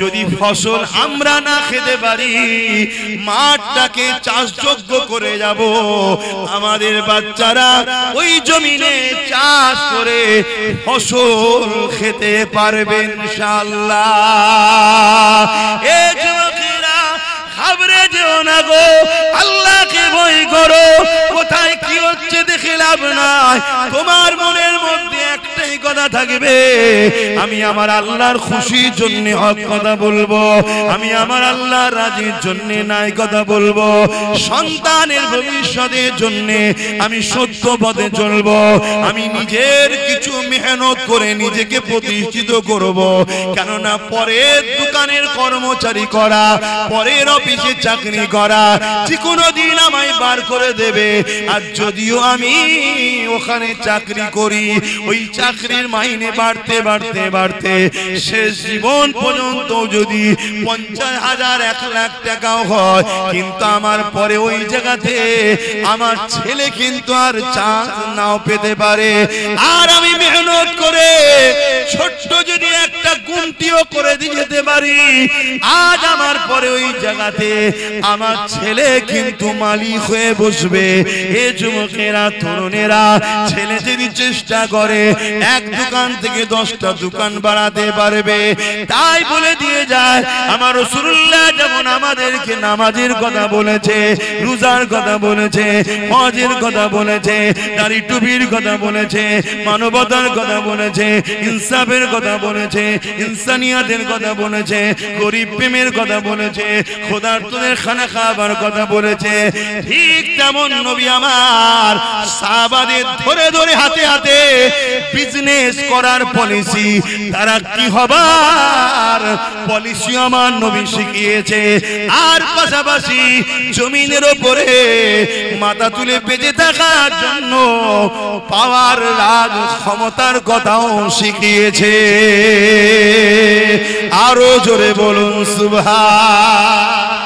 যদি ফসল আমরা না খেতে পারি, মাঠটাকে চাষযোগ্য করে যাব। আমাদের বাচ্চারা ওই জমিনে চাষ করে ফসল খেতে পারবে ইনশাআল্লাহ। এ যুবকেরা, ঘাবড়ে যেও না গো, আল্লাহকে ভয় করো। কোথায় কি হচ্ছে দেখে লাভ নাই। তোমার মনের মধ্যে একটাই কথা থাকবে, আমি আমার আল্লাহর খুশির জন্য হক কথা বলবো, আমি আমার আল্লাহর রাজির জন্য নাই কথা বলবো। সন্তানের ভবিষ্যতের জন্য আমি সত্য পথে চলবো। আমি নিজের কিছু মেহনত করে নিজেকে প্রতিষ্ঠিত করব। কেননা পরের দোকানের কর্মচারী করা, পরের অফিসে চাকরি করা, যে কোনো দিন আমায় বার করে দেবে। আর যদিও আমি ওখানে চাকরি করি, ওই চাকরির মাইনে বাড়তে বাড়তে বাড়তে শেষ জীবন পর্যন্ত যদি 50,000 1 লাখ টাকাও হয়, কিন্তু আমার পরে ওই জায়গাতে আমার ছেলে কিন্তু আর চান্স নাও পেতে পারে। আর আমি মেহনত করে ছোট্ট যদি একটা গুমটিও করে দিয়ে যেতে পারি, আজ আমার পরে ওই জায়গাতে আমার ছেলে কিন্তু মালিক হয়ে বসবে। এ যুবকেরা, তরুণেরা, ছেলে যদি চেষ্টা করে এক দোকান থেকে 10টা দোকান বাড়াতে পারবে। তাই বলে দিয়ে যায় আমার রাসূলুল্লাহ যেমন আমাদেরকে নামাজের কথা বলেছে, রোজার কথা বলেছে, হজের কথা বলেছে, দাড়ি টুপির কথা বলেছে, মানবতার কথা বলেছে, ইনসাফের কথা বলেছে, ইনসানিয়াতের কথা বলেছে, গরিব প্রেমের কথা বলেছে, খোদার্তদের খানা খাবার কথা বলেছে, ঠিক তেমন নবী আমার সাহাবাদের ধরে ধরে হাতে হাতে বিজনেস করার পলিসি, তারা কি হবার পলিসি আমার নবী শিখিয়েছে। আর পাশাপাশি জমিনের উপরে মাথা তুলে বেঁচে থাকার জন্য পাওয়ার রাজ ক্ষমতার কথাও শিখিয়েছে। আরো জোরে বলুন সুবহান।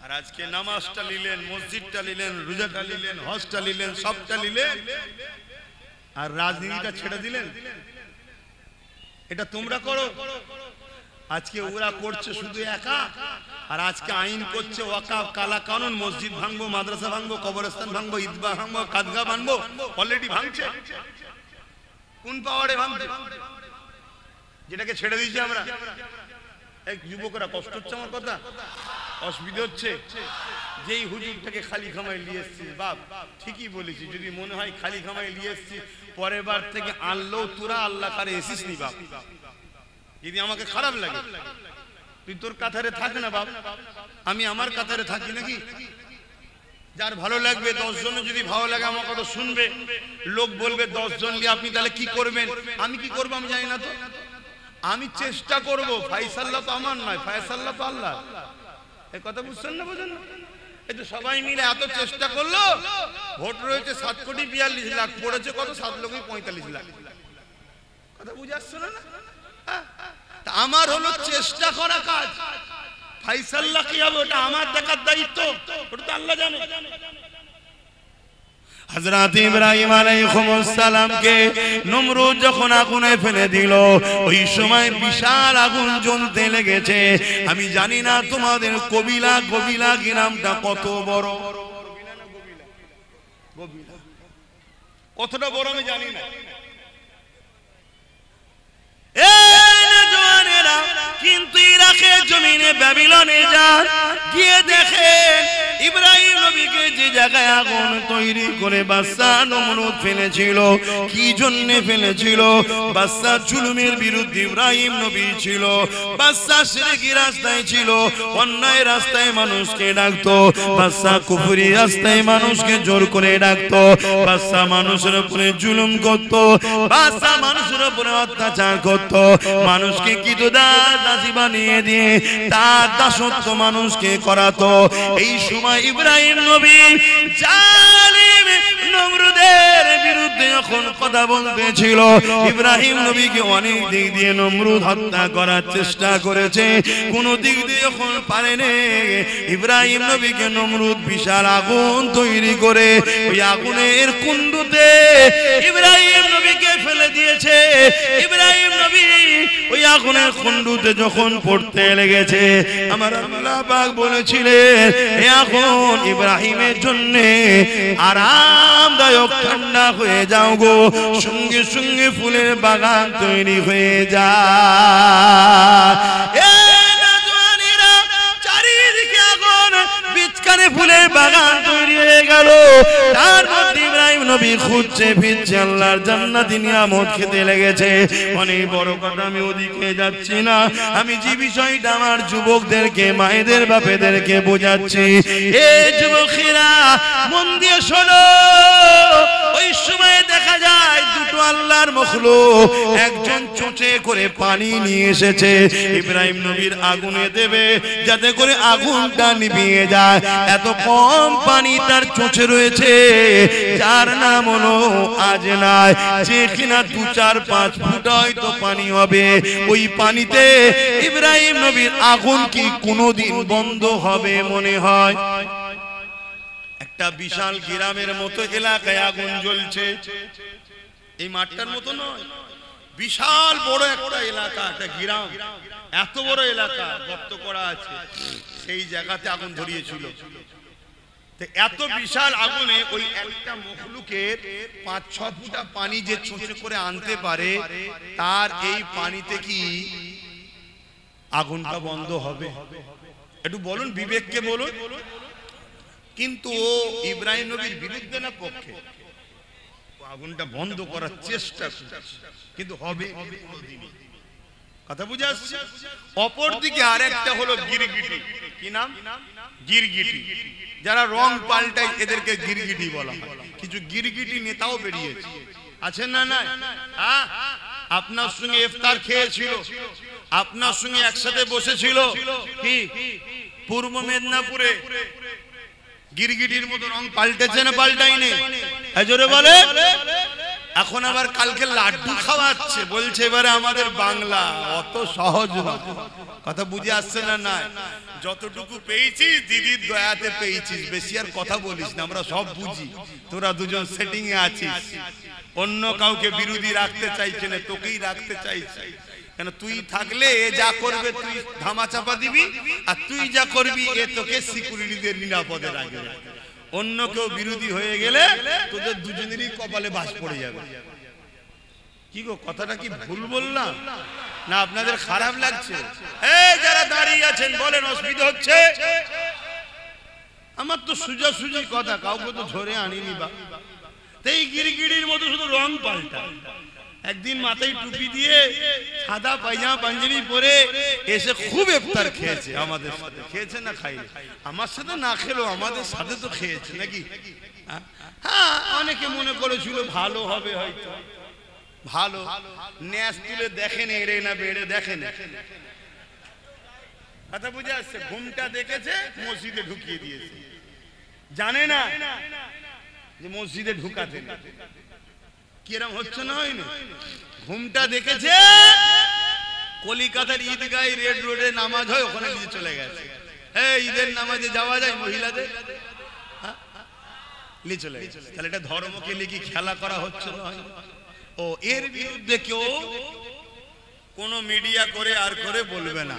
আর আজকে নামাজটা নিলেন, মসজিদটা নিলেন, রোজাটা নিলেন, হজটা নিলেন, সবটা নিলেন, আর রাজনীতিটা ছেড়ে দিলেন। এটা তোমরা করো। আজকে ওরা করছে শুধু একা, আর আজকে আইন করছে ওয়াকাফ, কালা কানুন, মসজিদ ভাঙবো, মাদ্রাসা ভাঙবো, কবরস্থান ভাঙবো, ঈদগাহ ভাঙবো, কাদগা ভাঙবো। অলরেডি ভাঙছে। কোন পাওয়ারে ভাঙছে? যেটাকে ছেড়ে দিয়েছি আমরা। এক যুবকরা, কষ্ট হচ্ছে আমার কথা, অসুবিধা হচ্ছে। যেই হুজুরটাকে খালি খামাই নিয়ে এসছিস, বাপ ঠিকই বলেছি, যদি মনে হয় খালি খামাই নিয়ে এসছিস, পরের বার থেকে আনলেও তোরা আল্লাহ কারে এসিস নি বাপ। যদি আমাকে খারাপ লাগে, তুই তোর কাতারে থাক না বাপ, আমি আমার কাতারে থাকি নাকি? যার ভালো লাগবে 10 জন, যদি ভালো লাগে আমার কথা শুনবে, লোক বলবে 10 জন নিয়ে আপনি তাহলে কি করবেন? আমি কি করবো আমি জানি না তো। আমি চেষ্টা করব, ফায়সালা তো আমার নয়, ফায়সালা তো আল্লাহ। এই কথা বুঝছেন না? বুঝেন না? এই তো সবাই মিলে এত চেষ্টা করলো, ভোট রয়েছে 7,42,00,000, পড়েছে কত? 7,45,00,000। কথা বুঝে আসছে না? আমার হলো চেষ্টা করা কাজ। ফায়সালা কি হবে ওটা আমার দেখার দায়িত্ব, ওটা তো আল্লাহ জানে। হযরত ইব্রাহিম আলাইহিস সালামকে নমরুদ যখন আগুনে ফেলে দিল, ওই সময় বিশাল আগুন জ্বলতে লেগেছে। আমি জানি না তোমাদের কবিলা গ্রামটা কত বড়, কতটা বড় আমি জানি না। কিন্তু ইরাকের জমিনে ব্যাবিলনে যান, গিয়ে দেখেন ইব্রাহিম নবীকে যে জায়গায় আগুন তৈরি করে বাদশা নমরুদ ফেলেছিল, কি জন্য ফেলেছিল? বাদশা জুলুমের বিরুদ্ধে ইব্রাহিম নবী ছিল, বাদশা শিরকি রাস্তায় ছিল, অন্যায় রাস্তায় মানুষকে ডাকতো, বাদশা কুফরি রাস্তায় মানুষকে জোর করে ডাকতো, বাদশা মানুষের উপরে জুলুম করতো, বাদশা মানুষের উপরে অত্যাচার করতো, মানুষকে দাসী বানিয়ে দিয়ে তার দাসত্ব মানুষকে করাতো। এই সময় ইব্রাহিম নবী জালিম নমরুদের বিরুদ্ধে যখন কথা বলতেছিল, ইব্রাহিম নবীকে অনেক দিক দিয়ে নমরুদ হত্যা করার চেষ্টা করেছে, কোন দিক দিয়ে যখন পারেনি, ইব্রাহিম নবীকে নমরুদ বিশাল আগুন তৈরি করে ওই আগুনের কুণ্ডুতে ইব্রাহিম নবীকে ফেলে দিয়েছে। ইব্রাহিম নবী ওই আগুনের কুণ্ডুতে যখন পড়তে লেগেছে, আমার আল্লাহ পাক বলেছিলেন এই আগুন ইব্রাহিমের জন্য আরামদায়ক ঠান্ডা হয়ে যাও গো, সঙ্গে সঙ্গে ফুলের বাগান তৈরি হয়ে যায়। চারিদিকে আগুন, বিচকানে ফুলের বাগান তৈরি হয়ে গেল। তার মধ্যে ইব্রাহিম নবী খুঁজছে ফিরছে, আল্লাহর জান্নাতি নিয়ামত খেতে লেগেছে। অনেক বড় কথা, আমি ওদিকে যাচ্ছি না, আমি যে বিষয়টা আমার যুবকদেরকে, মায়েদের বাপেদেরকে বোঝাচ্ছি, এ যুবকেরা মন দিয়ে শোনো। ওই সময় দেখা যায় দুটো আল্লাহর মখলুক, একজন চোঁচে করে পানি নিয়ে এসেছে, ইব্রাহিম নবীর আগুনে দেবে যাতে করে আগুনটা নিভিয়ে যায়। এত কম পানি তার চোঁচে রয়েছে, যার নাম হলো আজনাই, যে কিনা 2-4-5 ফুট হয়তো পানি হবে। ওই পানিতে ইব্রাহিম নবীর আগুন কি কোনোদিন বন্ধ হবে মনে হয়? একটা বিশাল গ্রামের মতো এলাকায় আগুন জ্বলছে, এই মাঠটার মতো নয়, বিশাল বড় একটা এলাকা, একটা গ্রাম, এত বড় এলাকা গর্ত করা আছে, সেই জায়গাতে আগুন ধরিয়েছিল। এত বিশাল আগুনে ওই একটা মখলুকের 5-6 ফুটা পানি যে চুঁচে করে আনতে পারে, তার এই পানিতে কি আগুনটা বন্ধ হবে? একটু বলুন, বিবেককে বলুন। কিন্তু ও ইব্রাহিম নবীর বিরুদ্ধে না পক্ষে, আগুনটা বন্ধ করার চেষ্টা করছে, কিন্তু হবে কোনদিনই। কথা বুঝে আসছে? অপরদিকে আরেকটা হলো গিরগিটি। কি নাম? গিরগিটি। যারা রং পাল্টায় এদেরকে গিরগিটি বলা হয়। কিছু গিরগিটি নেতাও বেরিয়েছে, আছেন না? না, আপনার সঙ্গে ইফতার খেয়েছিল, আপনার সঙ্গে একসাথে বসেছিল, কি পূর্ব মেদিনীপুরে গিরগিটির মতো রং পাল্টেছে না পাল্টাইনি? জোরে বলে। এখন আবার কালকে লাড্ডু খাওয়াচ্ছে, বলছে এবারে আমাদের বাংলা। অত সহজ না, কথা বুঝে আসছে না? না, যতটুকু পেয়েছিস দিদির দয়াতে পেয়েছিস, বেশি আর কথা বলিস না, আমরা সব বুঝি। তোরা দুজন সেটিং এ আছিস, অন্য কাউকে বিরোধী রাখতে চাইছে না, তোকেই রাখতে চাইছে। কেন? তুই থাকলে এ যা করবে তুই ধামা চাপা দিবি, আর তুই যা করবি এ তোকে সিকিউরিটিদের নিরাপদে রাখবে। অন্য কেউ বিরোধী হয়ে গেলে তোদের দুজনেরই কপালে বাস পড়ে যাবে। কি গো, কথাটা কি ভুল বললাম না? আপনাদের খারাপ লাগছে? এই যারা দাঁড়িয়ে আছেন বলেন, অসুবিধা হচ্ছে? আমার তো সোজাসুজি কথা, কাউকে তো ধরে আনিনি। বা এই গিরগিটির মতো শুধু রং পাল্টা। একদিন মাথায় টুপি দিয়ে সাদা পায়জামা পাঞ্জাবি পরে এসে খুব ইফতার খেয়েছে আমাদের সাথে। খেয়েছে না খাইনি? আমার সাথে না খেলো, আমাদের সাথে তো খেয়েছে নাকি? হ্যাঁ, অনেকে মনে করেছিল ভালো হবে, হয়তো ভালো। ন্যাস তুলে দেখেন এড়ে না বেড়ে দেখেন। কথা বুঝে আসছে? ঘুমটা দেখেছে, মসজিদে ঢুকিয়ে দিয়েছে, জানে না যে মসজিদে ঢুকাতে। কিরম হচ্ছে না? হয়নি? ঘুমটা দেখেছে, কলিকাতার ঈদগাহ রেড রোডে নামাজ হয়, ওখানে নিয়ে চলে গেছে। এই ঈদের নামাজে যাওয়া যায় মহিলাদের? নিয়ে চলে গেছে। তাহলে এটা ধর্মকে নিয়ে কি খেলা করা হচ্ছে না? ও এর বিরুদ্ধে কেউ কোন মিডিয়া করে আর করে বলবে না।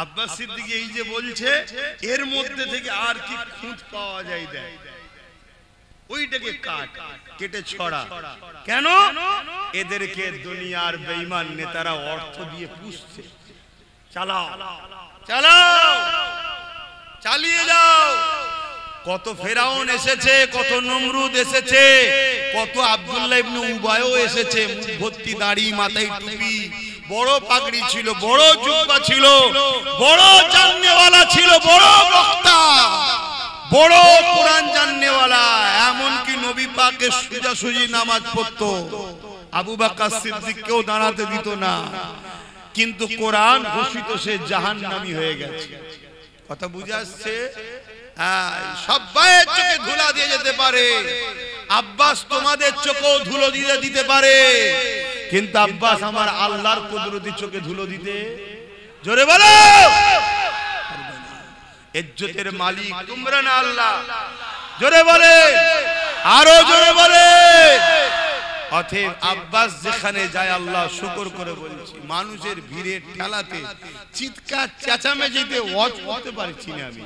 আব্বাস সিদ্দিকী এই যে বলছে, এর মধ্যে থেকে আর কি খুঁত পাওয়া যায় দেয়, ওইটাকে কেটে ছড়া। কেন? এদেরকে দুনিয়ার বেঈমান নেতারা অর্থ দিয়ে পুষছে। চালাও চালাও, চালিয়ে যাও। কত ফেরাউন এসেছে, কত নমরুদ এসেছে, কত আব্দুল্লাহ ইবনে উবায়ও এসেছে, মুখ ভর্তি দাড়ি, মাথায় টুপি, বড় পাগড়ি ছিল, বড় জুব্বা ছিল, বড় জাননেওয়ালা ছিল, বড় বক্তা, বড় কোরআন জাননেওয়ালা, এমনকি নবী পাকের সোজাসুজি নামাজ পড়তো। আবু বকর সিদ্দিককেও দাঁড়াতে দিত না, কিন্তু কোরআন ঘোষিত সে জাহান্নামী হয়ে গেছে। কথা বুঝে আসছে? সবাই চোখে ধুলা দিয়ে যেতে পারে, আব্বাস তোমাদের চোখেও ধুলো দিয়ে দিতে পারে, কিন্তু আব্বাস আমার আল্লাহর কুদরতি চোখে ধুলো দিতে, জোরে বলো, ইজ্জতের মালিক তোমরা না আল্লাহ, জোরে বলে, আরো জোরে বলে। অতএব আব্বাস যেখানে যায়, আল্লাহ শুকর করে বলছি, মানুষের ভিড়ে ঠেলাতে, চিৎকার চেঁচামেচিতে ওয়াজ করতে পারছি না আমি।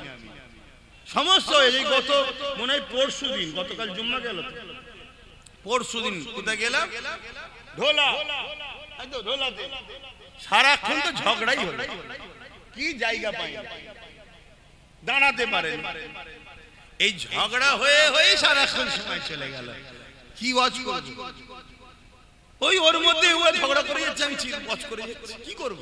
সমস্যা এই গত মনে হয় পরশু দিন, গতকাল জুম্মা গেল, পরশু দিন কোথায় গেলাম, ঢোলা, ঢোলাতে সারাক্ষণ তো ঝগড়াই হলো, কি জায়গা পাই দাঁড়াতে পারেন, এই ঝগড়া হয়ে হয়ে সারাক্ষণ সময় চলে গেল। কি ওয়াজ করব? ওই ওর মধ্যে ও ঝগড়া করে যাচ্ছে, আমি ওয়াজ করে যাচ্ছি, কি করব?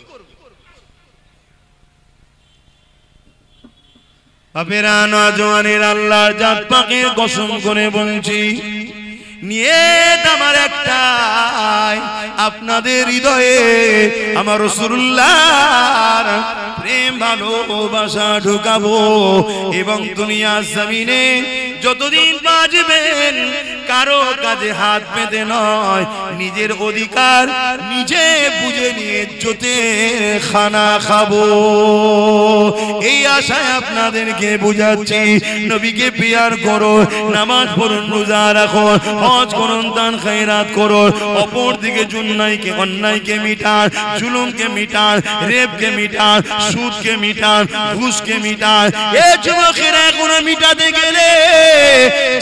বাপেরা, নওজওয়ানের আল্লাহর জাত পাকের কসম করে বলছি, নিয়ত আমার একটাই, আপনাদের হৃদয়ে আমার রাসূলুল্লাহর প্রেম ভালোবাসা ঢুকাবো, এবং দুনিয়ার জমিনে যতদিন বাঁচবেন কারো কাজে হাত পেতে নয়, নিজের অধিকার নিজে বুঝে নিয়ে ইজ্জতের খানা খাবো। এই আশায় আপনাদেরকে বুঝাচ্ছি, নবীকে পিয়ার করো, নামাজ পড়ুন, রোজা রাখুন, হজ করুন, দান খায়রাত করুন, অপর দিকে জুন্নাইকে অন্যায়কে মিটান, জুলুমকে মিটান, রেপকে মিটান, সুদকে মিটান, ঘুষকে মিটান। এ যুবকেরা এখন মিটাতে গেলে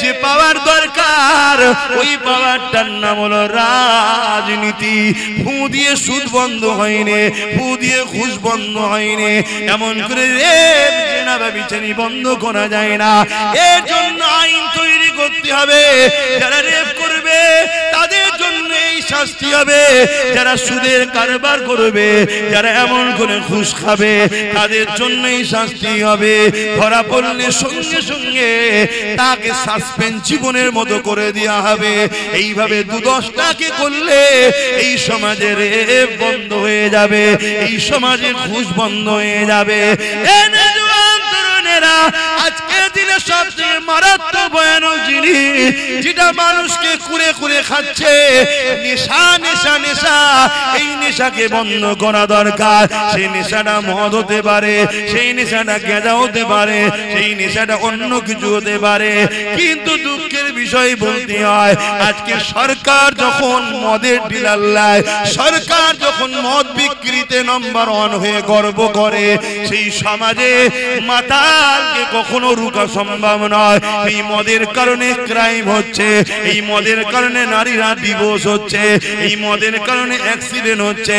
যে পাওয়ার দরকার, ওই পাওয়ারটার নাম হলো রাজনীতি। ফু দিয়ে সুদ বন্ধ হয়নি, ফু দিয়ে ঘুষ বন্ধ হয়নি, এমন করে রেপ জেনা ব্যভিচারী বন্ধ করা যায় না। এর জন্য আইন তৈরি করতে হবে, যারা রেপ করবে তাদের জন্য এই শাস্তি হবে, যারা সুদের কারবার করবে, যারা এমন করে ঘুষ খাবে তাদের জন্য এই শাস্তি হবে। ধরা পড়লে সঙ্গে সঙ্গে তাকে সাসপেন্ড জীবনের মতো করে দেওয়া হবে। এইভাবে ২-১০টাকে করলে এই সমাজের রেপ বন্ধ হয়ে যাবে, এই সমাজে ঘুষ বন্ধ হয়ে যাবে। আজকের দিনে সবচেয়ে মারাত্মক ভয়ানক জিনিস যেটা মানুষকে কুরে কুরে খাচ্ছে, নেশা, নেশা, নেশা। এই নেশাকে বন্ধ করা দরকার। সেই নেশাটা মদ হতে পারে, সেই নেশাটা গাঁজা হতে পারে, সেই নেশাটা অন্য কিছু হতে পারে, কিন্তু দুঃখের বিষয় বলতে হয়, আজকে সরকার যখন মদের ডিলার লায়, সরকার যখন মদ বিক্রিতে নম্বর 1 হয়ে গর্ব করে, সেই সমাজে মাতালকে কখনো রুকা সম্ভব নয়। এই মদের কারণে ক্রাইম হচ্ছে, এই মদের কারণে নারীরা ডিভোর্স হচ্ছে, এই মদের কারণে অ্যাক্সিডেন্ট হচ্ছে,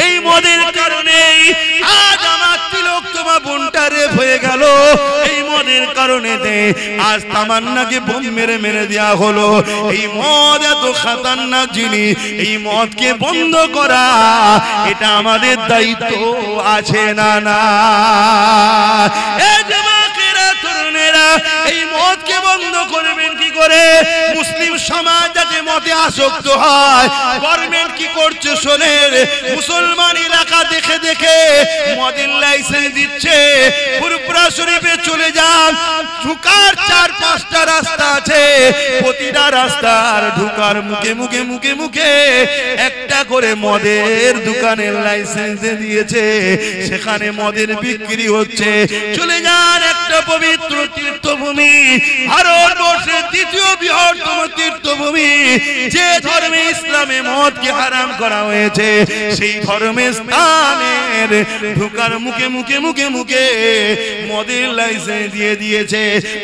এই মদের কারণে আজ আমার তিলোত্তমা বোনটা রেপ হয়ে গেল, এই মদের কারণে আজ তামান্নাকে বোম মেরে মেরে দেওয়া হলো। এই মদ এত খাতারনাক জিনিস, এই মদকে বন্ধ করা এটা আমাদের দায়িত্ব আছে না? না, এই মদকে বন্ধ করবেন কি করে? মুসলিম সমাজ যাতে মদে আসক্ত হয়, গভর্নমেন্ট কি করছে শোনেন, মুসলমান এলাকা দেখে দেখে মদের লাইসেন্স দিচ্ছে। ফুরফুরা শরীফে চলে যান, ঢুকার 4-5টা রাস্তা আছে, প্রতিটা রাস্তার ঢুকার মুখে মুখে মুখে মুখে একটা করে মদের দোকানের লাইসেন্স দিয়েছে, সেখানে মদের বিক্রি হচ্ছে। চলে যান একটা পবিত্র তীর্থভূমি, ভারতবর্ষের দ্বিতীয় বৃহত্তম তীর্থভূমি, যে ধর্মে ইসলামে মদকে হারাম করা হয়েছে, সেই ধর্মের স্থানের ঢুকার মুখে মুখে মুখে মুখে মদের লাইসেন্স দিয়ে দিয়েছে।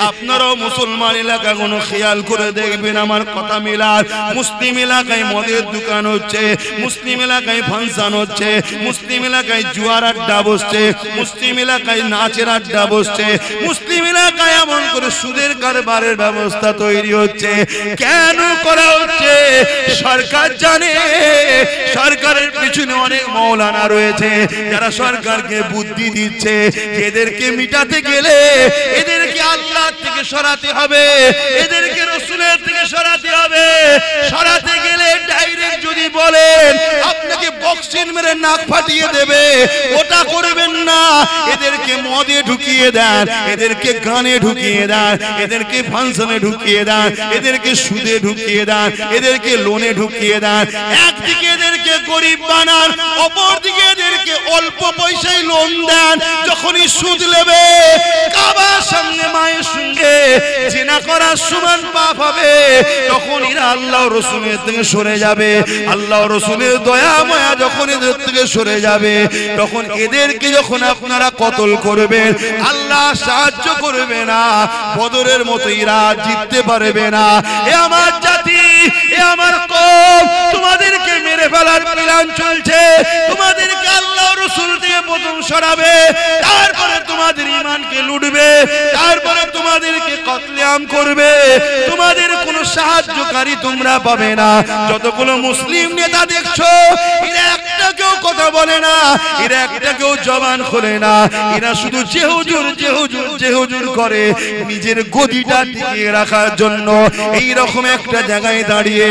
আপনারাও মুসলমান এলাকা কোনো খেয়াল করে দেখবেন, আমার কথা মিলার, মুসলিম এলাকায় মদের দোকান হচ্ছে, মুসলিম এলাকায় ফাংশন হচ্ছে, মুসলিম এলাকায় জুয়ার আড্ডা বসছে, মুসলিম এলাকায় নাচের আড্ডা বসছে, মুসলিম এলাকায় এমন করে সুদের কারবারের ব্যবস্থা তৈরি হচ্ছে। কেন করা হচ্ছে সরকার জানে। সরকারের পিছনে অনেক মাওলানা রয়েছে যারা সরকারকে বুদ্ধি দিচ্ছে, এদেরকে মিটাতে গেলে এদেরকে আল্লাহ থেকে সরাতে হবে, এদেরকে রাসূলের থেকে সরাতে হবে। সরাতে গেলে ডাইরেক্ট যদি বলেন আপনাকে বক্সিং মেরে নাক ফাটিয়ে দেবে, ওটা করবেন না। এদেরকে মদে ঢুকিয়ে দেন, এদেরকে গানে ঢুকিয়ে দেন, এদেরকে ফাংশনে ঢুকিয়ে দেন, এদেরকে সুদে ঢুকিয়ে দেন, এদেরকে লোনে ঢুকিয়ে দেন। একদিকে এদেরকে গরিব বানান, অপরদিকে এদেরকে অল্প পয়সায় লোন দেন। যখনই সুদ নেবে, কাবার সামনে মায়ের সঙ্গে জিনা করার সমান পাপ হবে, তখন এরা আল্লাহ রাসূলের থেকে সরে যাবে। আল্লাহ রাসূলের দয়া মায়া যখন এদের থেকে সরে যাবে, তখন এদেরকে যখন আপনারা কতল করবেন, আল্লাহ সাহায্য করবে না, বদরের মতো এরা জিততে পারবে না। এ আমার জাতি, এ আমার কওম, তোমাদেরকে মেরে ফেলার প্ল্যান চলছে। তোমাদেরকে আল্লাহ রাসূল থেকে প্রথম সরাবে, তারপরে তোমাদের ঈমানকে লুটবে, তারপরে তোমাদেরকে কতলেআম করবে। তোমাদের কোনো সাহায্যকারী তোমরা পাবে না। যতগুলো মুসলিম নেতা দেখছো, এরা একটা কেউ কথা বলে না, এরা একটা কেউ জবান খোলে না, এরা শুধু যে হুজুর যে হুজুর যে হুজুর করে নিজের গদিটা টিকিয়ে রাখার জন্য। এই রকম একটা জায়গায় দাঁড়িয়ে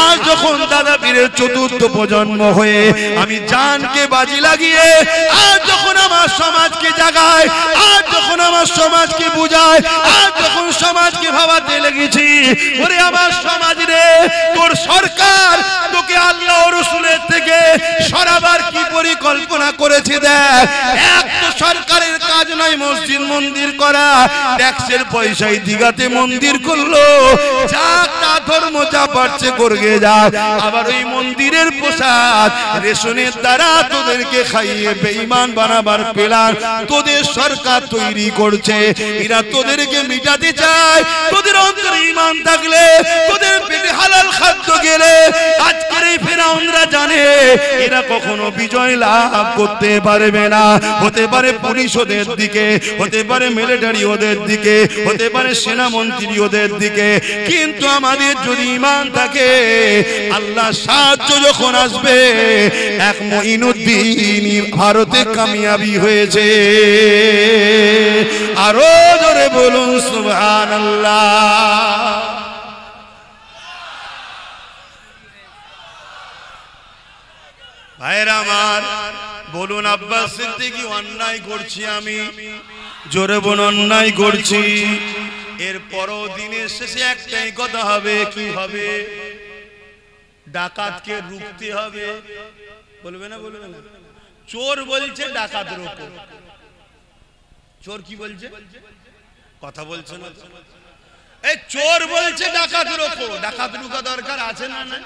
আজ যখন দাদা পীরের 4র্থ প্রজন্ম হয়ে আমি জানকে বাজি লাগিয়ে আজ যখন আমার সমাজকে জাগায়, আজ যখন আমার সমাজকে বুঝায়, আজ যখন সমাজকে ভাবাতে লেগেছি, ওরে আমার সমাজ রে, তোর সরকার তোকে আল্লাহ রাসূলের থেকে সরাবার কি পরিকল্পনা করেছে দেখ। এক তো সরকারের কাজ নয় মসজিদ মন্দির করা, ট্যাক্সের পয়সায় দিঘাতে মন্দির করলো, যা তা ধর্ম যা পারছে করগে যা। আবার ওই মন্দিরের প্রসাদ রেশনের দ্বারা তোদেরকে খাইয়ে বেঈমান বানাবার প্ল্যান তোদের সরকার তৈরি করছে। এরা তোদেরকে মিটাতে চায়। তোদের অন্তরে ঈমান থাকলে, তোদের পেটে হালাল খাদ্য গেলে, আজকের এই ফেরাউনরা জানে এরা কখনো বিজয় লাভ করতে পারবে না। হতে পারে পুলিশ ওদের দিকে, হতে পারে মিলিটারি ওদের দিকে, হতে পারে সেনামন্ত্রী ওদের দিকে, কিন্তু আমাদের যদি ঈমান থাকে, আল্লাহ সাহায্য যখন আসবে, এক মঈনুদ্দিন ভারতে কামিয়াবি হয়েছে। আরো জোরে বলুন সুবহানাল্লাহ। ভাইরা আমার, বলুন আব্বাস সিদ্দিকী অন্যায় করছি আমি, জোরে বলুন অন্যায় করছি। এর পরও দিনের শেষে একটাই কথা হবে, কি হবে? ডাকাতকে রুখতে হবে। বলবে না? বলবে না? চোর বলছে ডাকাত রোকো। চোর কি বলছে? কথা বলছে না। এই চোর বলছে ডাকাত রোকো। ডাকাত রুকা দরকার আছে না? না,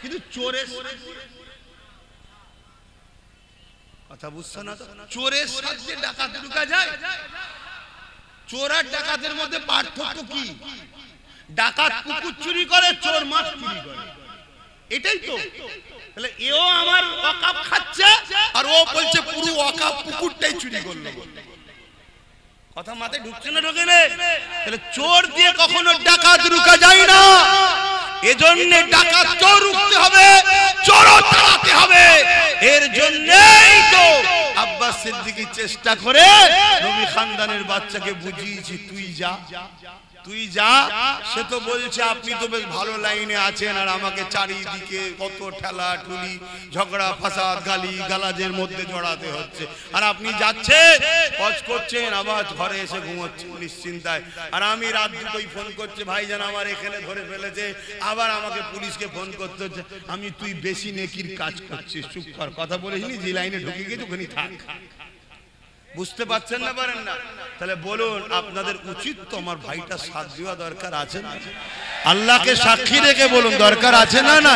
কিন্তু চোরের কথা বুঝছো না তো? চোরের সাথে ডাকাত ঢুকা যায়? চোর আর ডাকাতের মধ্যে পার্থক্য কি? ডাকাত কুকুর চুরি করে, চোর মাছ চুরি করে, এটাই তো। তাহলে এও আমার ওয়াকাফ খাচ্ছে, আর ও বলছে পুরো ওয়াকাফ কুকুরটাই চুরি করলো। কথা মাথায় ঢুকছে না? ঢোকে না? তাহলে চোর দিয়ে কখনো ডাকাত রুকা যায় না। এজন্য ডাকাত চোর রুখতে হবে, চোরও তাড়াতে হবে। এর জন্যই তো আব্বাস সিদ্দিকী চেষ্টা করে নবী খানদানের বাচ্চাকে বুঝিয়েছি, তুই যা, তুই যা, সে তো বলছে আপনি তো বেশ ভালো লাইনে আছেন, আর আমাকে চারিদিকে কত ঠেলা ঠুলি, ঝগড়া ফাসাদ, গালি গালাজের মধ্যে জড়াতে হচ্ছে। আর আপনি যাচ্ছেন, হজ করছেন, আবার ঘরে এসে ঘুমোচ্ছেন নিশ্চিন্তায়। আর আমি রাত দুটোই ফোন করছে, ভাইজান আমার এখানে ধরে ফেলেছে, আবার আমাকে পুলিশকে ফোন করতে হচ্ছে। আমি তুই বেশি নেকির কাজ করছিস, চুপ কর, কথা বলেছিনি, যে লাইনে ঢুকে গেছে ওখানে থাক। বুঝতে পারছেন না, পারেন না? তাহলে বলুন, আপনাদের উচিত তো আমার ভাইটা সাথ দেওয়া দরকার আছে না? আল্লাহকে সাক্ষী রেখে বলুন, দরকার আছে না? না,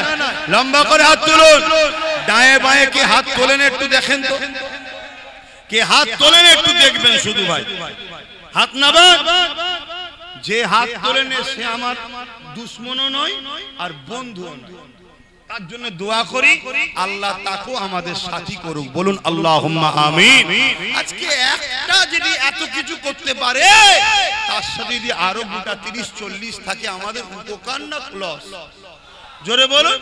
লম্বা করে হাত তুলুন। ডায়ে বায়ে কে হাত তোলেন একটু দেখেন তো, কে হাত তোলেন একটু দেখবেন শুধু ভাই, হাত নামান। যে হাত তোলেন সে আমার দুশ্মনও নয় আর বন্ধুও নয়। তার জন্য দোয়া করি, আল্লাহ তাকেও আমাদের সাথী করুক। বলুন আল্লাহুম্মা আমিন। আজকে একটা যদি এত কিছু করতে পারে, তার সাথে যদি আরো গোটা 30-40 থাকে, আমাদের উপকার না লস? জোরে বলুন।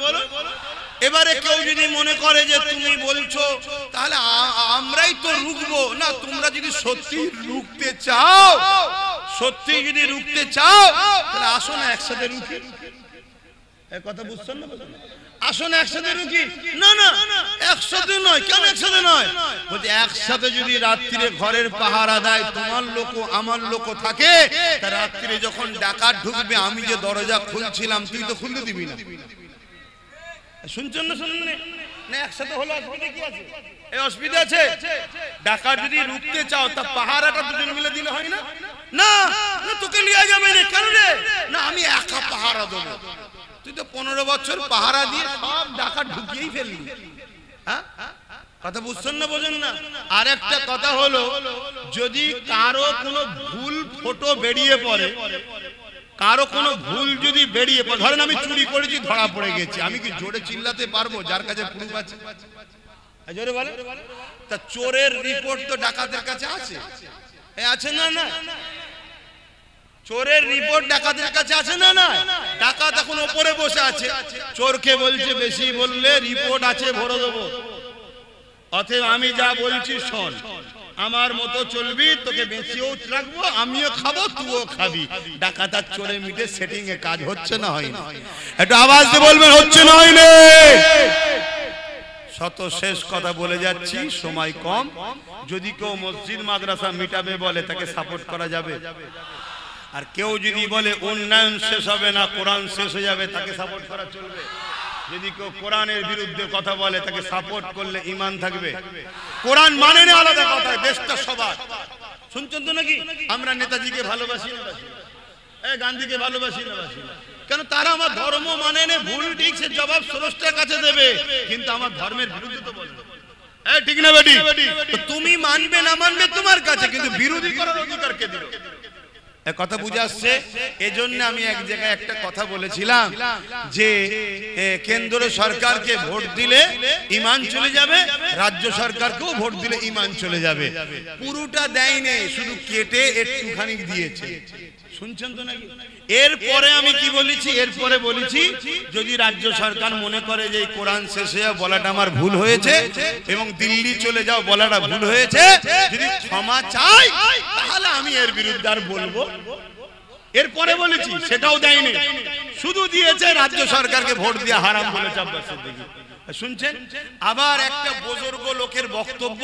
এবারে কেউ যদি মনে করে যে তুমি বলছো তাহলে আমরাই তো রুখবো না, তোমরা যদি সত্যি রুখতে চাও, সত্যি যদি রুখতে চাও, তাহলে আসো না একসাথে রুখি। এই কথা বুঝছেন না? আসুন একসাথে রুখি। না না, একসাথে নয়। কেন একসাথে নয়? বলতে একসাথে যদি রাত্রিরে ঘরের পাহারা দেয়, তোমার লোক আমার লোক থাকে, তা রাত্রিরে যখন ডাকাত ঢুকবে, আমি যে দরজা খুলছিলাম তুই তো খুলতে দিবি না। শুনছেন না? শুনুন না, একসাথে হলো অসুবিধা কি আছে? এই অসুবিধা আছে? ডাকাত যদি রুখতে চাও, তা পাহারাটা দুজন মিলে দিলে হয় না? না, তোকে লিয়া যাবে না। কেন রে? না, আমি একা পাহারা দেবো। তুই তো 15 বছর পাহারা দিয়ে সব ডাকাত ঢুকিয়েই ফেললি। হ্যাঁ, কথা বুঝছেন না? বোঝেন না? আর একটা কথা হলো, যদি কারো কোনো ভুল ফটো বেরিয়ে পড়ে, কারো কোনো ভুল যদি বেরিয়ে পড়ে, ধরেন আমি চুরি করেছি, ধরা পড়ে গেছি, আমি কি জোরে চিল্লাতে পারবো যার কাছে প্রুফ আছে? জোরে বলে। তা চোরের রিপোর্ট তো ডাকাতের কাছে আছে, আছে না? না, চোরের রিপোর্ট ডাকাতের কাছে আছে না? না, ডাকাত এখন উপরে বসে আছে, চোরকে বলছে বেশি বললে রিপোর্ট আছে ভরে দেবো, অতএব আমি যা বলছি শোন, আমার মতো চলবি, তোকে বেঁচেও রাখবো, আমিও খাবো, তুইও খাবি। ডাকাত আর চোরে মিটে সেটিং এ কাজ হচ্ছে না হয় না? একটু আওয়াজ দিয়ে বলবেন, হচ্ছে না হয় না? শত শেষ কথা বলে যাচ্ছি, সময় কম। যদি কেউ মসজিদ মাদ্রাসা মিটাবে বলে, তাকে সাপোর্ট করা যাবে। আর কেউ যদি বলে উন্নয়ন শেষ হবে না, কোরআন শেষ হয়ে যাবে, তাকে সাপোর্ট করা চলবে। যদি কেউ কোরআনের বিরুদ্ধে কথা বলে, তাকে সাপোর্ট করলে ঈমান থাকবে। কোরআন মানে না আলাদা কথা, দেশটা সবার। শুনছেন তো নাকি? আমরা নেতাজিকে ভালোবাসি না, গান্ধীকে ভালোবাসি না, কেন? তারা আমার ধর্ম মানে না, ভুল ঠিক সে জবাব স্রষ্টার কাছে দেবে, কিন্তু আমার ধর্মের বিরুদ্ধে তো বলবে। ঠিক না বেটি? তুমি মানবে না মানবে তোমার কাছে, কিন্তু বিরোধী করার অধিকার কে দিল? কথা বুঝে আসছে? এজন্য আমি এক জায়গায় একটা কথা বলেছিলাম যে কেন্দ্র সরকারকে ভোট দিলে ঈমান চলে যাবে, রাজ্য সরকারকেও ভোট দিলে ঈমান চলে যাবে। পুরোটা দেয়নি, শুধু কেটে একটুখানি দিয়েছে। শুনছেন তো নাকি? এরপরে আমি কি বলেছি? এরপরে বলেছি, যদি রাজ্য সরকার মনে করে যে কোরআন শেষ হয়ে বলাটা আমার ভুল হয়েছে এবং দিল্লি চলে যাও বলাটা ভুল হয়েছে, যদি ক্ষমা চাই, তাহলে আমি এর বিরুদ্ধে আর বলবো। এরপরে বলেছি, সেটাও দেয়নি, শুধু দিয়েছে রাজ্য সরকারকে ভোট দিয়ে হারাম বলেছে আব্বাস সিদ্দিকী। শুনছেন? আবার একটা বুজুর্গ লোকের বক্তব্য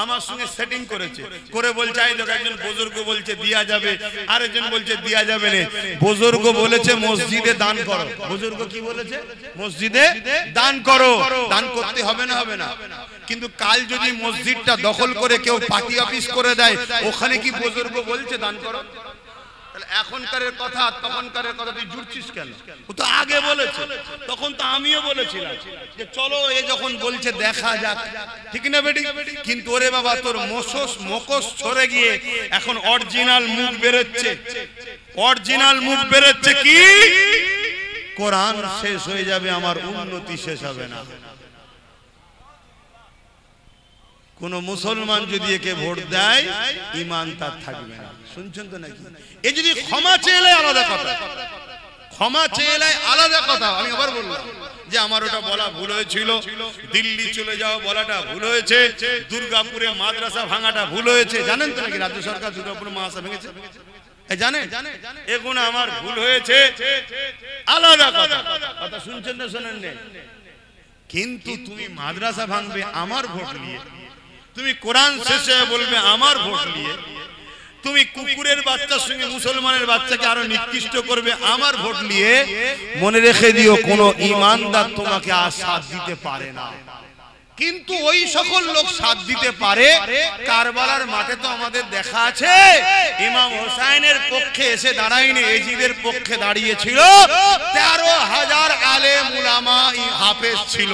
আমার সঙ্গে সেটিং করেছে, করে বলছে এই দেখো, একজন বুজুর্গ বলছে দিয়া যাবে, আরেকজন বলছে দিয়া যাবে না। বুজুর্গ বলেছে মসজিদে দান করো। বুজুর্গ কি বলেছে? মসজিদে দান করো। দান করতে হবে না? হবে না। কিন্তু কাল যদি মসজিদটা দখল করে কেউ পার্টি অফিস করে দেয়, ওখানে কি বুজুর্গ বলছে দান করো? তাহলে এখনকার কথা তখনকার কথা তুই জুড়ছিস কেন? ও তো আগে বলেছে, তখন তো আমিও বলেছিলাম যে চলো এ যখন বলছে দেখা যাক, ঠিক না বেটি? কিন্তু ওরে বাবা, তোর মুখোশ ছড়ে গিয়ে এখন অরিজিনাল মুখ বেরোচ্ছে। অরিজিনাল মুখ বেরোচ্ছে কি? কোরআন শেষ হয়ে যাবে, আমার উন্নতি শেষ হবে না। কোন মুসলমান যদি একে ভোট দেয়, ঈমান তার থাকবে না। শুনছেন তো নাকি? এ যদি ক্ষমা চেয়ে আলাদা কথা, ক্ষমা চেয়ে আলাদা কথা। আমি আবার বললাম যে আমার ওটা বলা ভুল হয়েছিল, দিল্লি চলে যাও বলাটা ভুল হয়েছে, দুর্গাপুরে মাদ্রাসা ভাঙাটা ভুল হয়েছে। জানেন তো নাকি রাজ্য সরকার দুর্গাপুরে মাদ্রাসা ভেঙেছে? জানেন এ গুণা আমার ভুল হয়েছে, আলাদা কথা, কথা শুনছেন না শোনেন না? কিন্তু তুমি মাদ্রাসা ভাঙবে আমার ভোট নিয়ে, তুমি কোরআন শেষে বলবে আমার ভোট নিয়ে, তুমি কুকুরের বাচ্চার সঙ্গে মুসলমানের বাচ্চাকে আরো নিকৃষ্ট করবে আমার ভোট নিয়ে, মনে রেখে দিও কোন ঈমানদার তোমাকে আর সাথ দিতে পারে না। কিন্তু ওই সকল লোক সাথ দিতে পারে। কারবালার মাঠে তো আমাদের দেখা আছে, ইমাম হোসাইনের পক্ষে এসে দাঁড়ায়নি, এজিদের পক্ষে দাঁড়িয়েছিল 13,000 আলেম উলামা হাফেজ ছিল,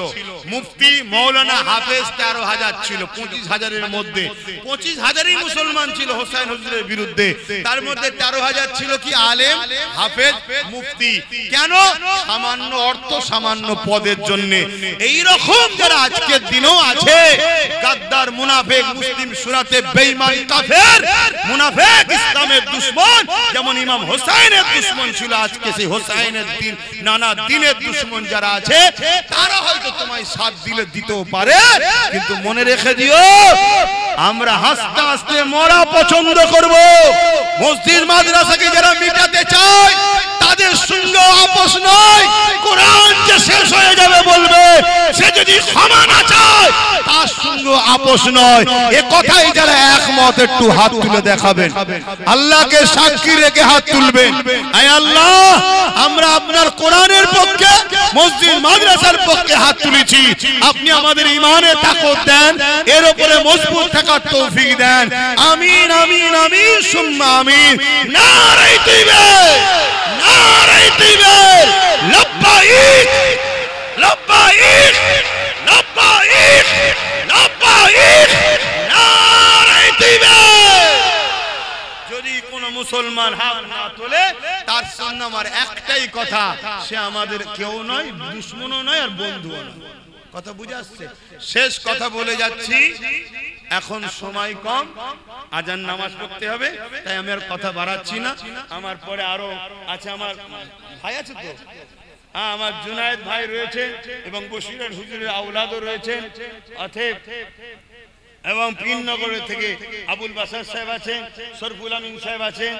মুফতি মৌলানা হাফেজ 13,000 ছিল। 25,000-এর মধ্যে 25,000ই মুসলমান ছিল হোসাইন হুজুরের বিরুদ্ধে, তার মধ্যে 13,000 ছিল কি আলেম, হাফেজ, মুফতি। কেন? সামান্য অর্থ, সামান্য পদের জন্য। এই রকম যারা আজকে দিনও আছে, গাদ্দার, মুনাফিক, মুসলিম সুরাতে বেঈমান, কাফের, মুনাফিক, ইসলামের দুশমন, যেমন ইমাম হোসাইনের দুশমন ছিল, আজকে সেই হোসাইনের দিন নানা দিনের দুশমন যারা আছে, তারা হয়তো তোমায় সাথ দিলে দিতেও পারে। কিন্তু মনে রেখে দিও, আমরা হাসতে হাসতে মরা পছন্দ করব। মসজিদ মাদ্রাসাকে যারা মিটাতে চায় তাদের সঙ্গে আপোষ নয়। কোরআন যে শেষ হয়ে যাবে বলবে, সে যদি ক্ষমা না চায় তার সঙ্গে আপোষ নয়। এ কথাই যারা একমত একটু হাত তুলে দেখাবেন, আল্লাহকে সাক্ষী রেখে হাত তুলবেন। আয় আল্লাহ, আমরা আপনার কোরআনের পক্ষে, মসজিদ মাদ্রাসার পক্ষে হাত তুলেছি, আপনি আমাদের ঈমানে তাকত দেন, এর উপরে মজবুত থাকার তৌফিক দেন। আমিন আমিন আমিন সুম্মা আমিন। নারে তাকবীর, নারে তাকবীর, লব্বাইক লব্বাইক লব্বাইক লব্বাইক, নারে তাকবীর। যদি কোন মুসলমান হাত না তোলে তার সামনে আমার একটাই কথা, সে আমাদের কেউ নয়, দুশমনও নয় আর বন্ধুও নয়। কথা বুঝে আসছে? শেষ কথা বলে যাচ্ছি, এখন সময় কম, আজান নামাজ পড়তে হবে, তাই আমি আর কথা বাড়াচ্ছি না। আমার পরে আরো আছে, আমার ভাই আছে তো, আমার জুনায়েদ ভাই রয়েছে এবং বশিরের হুজুরের আওলাদও রয়েছেন, অতএব এবং পিননগরের থেকে আবুল বাসার সাহেব আছেন, শরফুল আমিন সাহেব আছেন,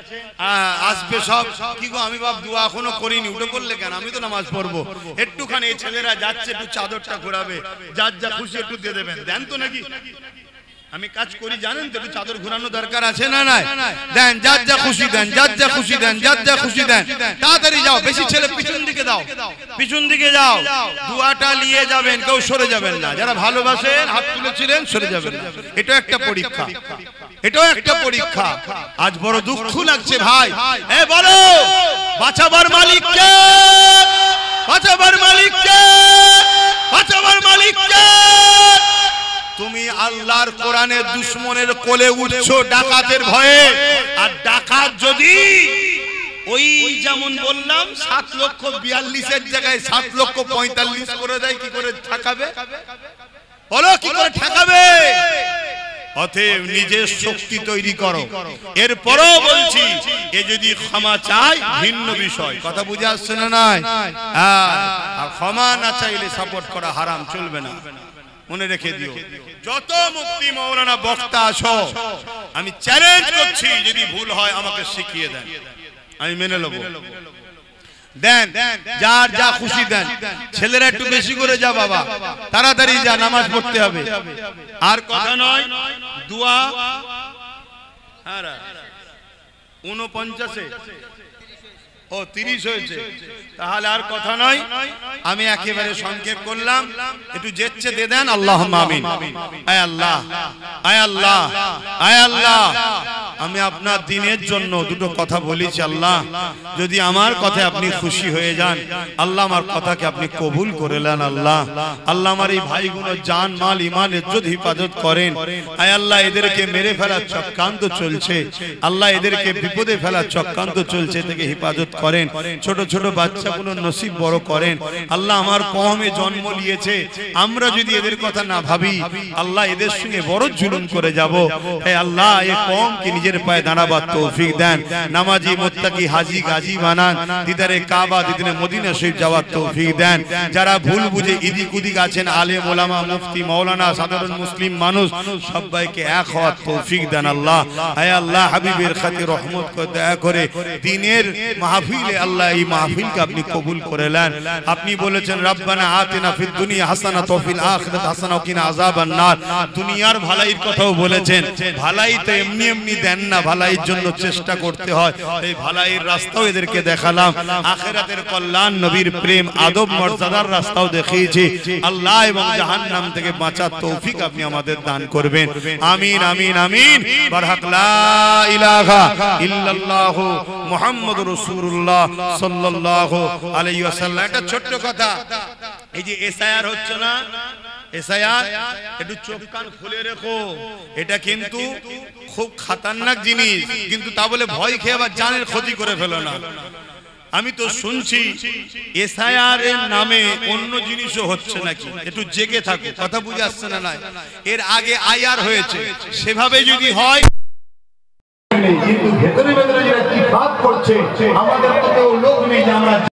আসবে সব। কি গো, আমি বাপ দোয়া এখনো করিনি, উঠে পড়লে কেন? আমি তো নামাজ পড়বো। একটুখানি এই ছেলেরা যাচ্ছে, একটু চাদরটা ঘোরাবে, যার যা খুশি একটু দিয়ে দেবেন। দেন তো নাকি? আমি কাজ করি জানেন তো, একটু চাদর ঘোরানো দরকার আছে না? নাই দেন, যার যা খুশি দেন, যার যা খুশি দেন, যার যা খুশি দেন। তাড়াতাড়ি যাও, বেশি ছেলে পিছন দিকে দাও, পিছন দিকে যাও, দুয়াটা নিয়ে যাবেন, কেউ সরে যাবেন না। যারা ভালোবাসেন হাত তুলেছিলেন সরে যাবেন না। এটা একটা পরীক্ষা, এটাও একটা পরীক্ষা। আজ বড় দুঃখ লাগছে ভাই। এ বলো, বাঁচাবার মালিক কে? বাঁচাবার মালিক কে? বাঁচাবার মালিক কে? তুমি আল্লাহর কোরআনের দুশমনের কোলে উঠছো ডাকাতের ভয়ে। আর ডাকাত যদি ওই যেমন বললাম 7,42,000-এর জায়গায় 7,45,000 করে দেয়, কি করে ঠকাবে? বলো, কি করে ঠকাবে? অতএব নিজের শক্তি তৈরি করো। এরপরও বলছি, এ যদি ক্ষমা চাই ভিন্ন বিষয়। কথা বুঝে আসছে না? নাই, আর ক্ষমা না চাইলে সাপোর্ট করা হারাম, চলবে না। মনে রেখে দিও, যত মুফতি মৌলানা বক্তা আছো, আমি চ্যালেঞ্জ করছি, যদি ভুল হয় আমাকে শিখিয়ে দেন, আমি মেনে নেব। দেন, যার যা খুশি দেন। ছেলেরা একটু বেশি করে যা বাবা, তাড়াতাড়ি যা, নামাজ পড়তে হবে। আর কথা নয়, দোয়া 49-এ, ও 30 হয়েছে, তাহলে আর কথা নয়। আমি একেবারে সংক্ষেপ করলাম, একটু যেচ্ছে দিয়ে দেন। আল্লাহুম্মা আমিন। আয় আল্লাহ, আয় আল্লাহ, আয় আল্লাহ, আমি আপনার দ্বীনের জন্য দুটো কথা বলেছি। আল্লাহ, যদি আমার কথায় আপনি খুশি হয়ে যান, আল্লাহ আমার কথাকে আপনি কবুল করে নেন। আল্লাহ, আল্লাহ আমার এই ভাইগুলো জান মাল ঈমান ইজ্জত হিফাজত করেন। আয় আল্লাহ, এদেরকে মেরে ফেলার চক্রান্ত চলছে, আল্লাহ এদেরকে বিপদে ফেলার চক্রান্ত চলছে থেকে হিফাজত করেন, ছোট ছোট বাচ্চাগুলো নসিব বড় করেন। আল্লাহ আমার কওমে জন্ম নিয়েছে, আমরা যদি এদের কথা না ভাবি আল্লাহ এদের সঙ্গে বড় জুলুম করে যাব। হে আল্লাহ এই কওমকে নিজের পায়ে দাঁড়াবার তৌফিক দেন, নামাজি মুত্তাকি হাজী গাজী বানান, দিদারে কাবা দিদারে মদিনা শরীফ যাওয়ার তৌফিক দেন। যারা ভুল বুঝে ইদিক উদিক আছেন, আলেম ওলামা মুফতি মাওলানা সাধারণ মুসলিম মানুষ সবাইকে এক হওয়ার তৌফিক দেন আল্লাহ। হে আল্লাহ হাবিবের খাতির রহমত করে দয়া করে দিনের মাহফিলে আল্লাহ এই মাহফিলকে আপনি কবুল করে নেন। আপনি বলেছেন রব্বানা আতিনা ফিদ দুনিয়া হাসানাত ওয়া ফিল আখিরাতি হাসানাত ওয়া কিনা আযাবান নার। দুনিয়ার ভালাইয়ের কথাও বলেছেন, ভালাই তো এমনি এমনি দেন না, ভালাইয়ের জন্য চেষ্টা করতে হয়। এই ভালাইয়ের রাস্তাও এদেরকে দেখালাম, আখিরাতের কল্যাণ নবীর প্রেম আদব মর্যাদার রাস্তাও দেখিয়েছি আল্লাহ, এবং জাহান্নাম থেকে বাঁচার তৌফিক আপনি আমাদের দান করবেন। আমিন আমিন আমিন। বারহাক লা ইলাহা ইল্লাল্লাহ মুহাম্মাদুর রাসূলুল্লাহ সাল্লাল্লাহু আলাইহি ওয়াসাল্লাম। একটা ছোট্ট কথা, এই যে এসআইআর হচ্ছে না, এসআইআর একটু চোখ কান খুলে রেখো, এটা কিন্তু খুব খতরনাক জিনিস, কিন্তু তা বলে ভয় খেয়ে আবার জানের ক্ষতি করে ফেলো না। আমি তো শুনছি এসআইআর এর নামে অন্য জিনিসও হচ্ছে নাকি, একটু জেগে থাকো, কথা বুঝে আসছে না? না, এর আগে আইআর হয়েছে, সেভাবে যদি হয় কিন্তু ভেতরে ভেতরে যারা কি ভাব করছে, আমাদের তো কেউ লোক নেই যে আমরা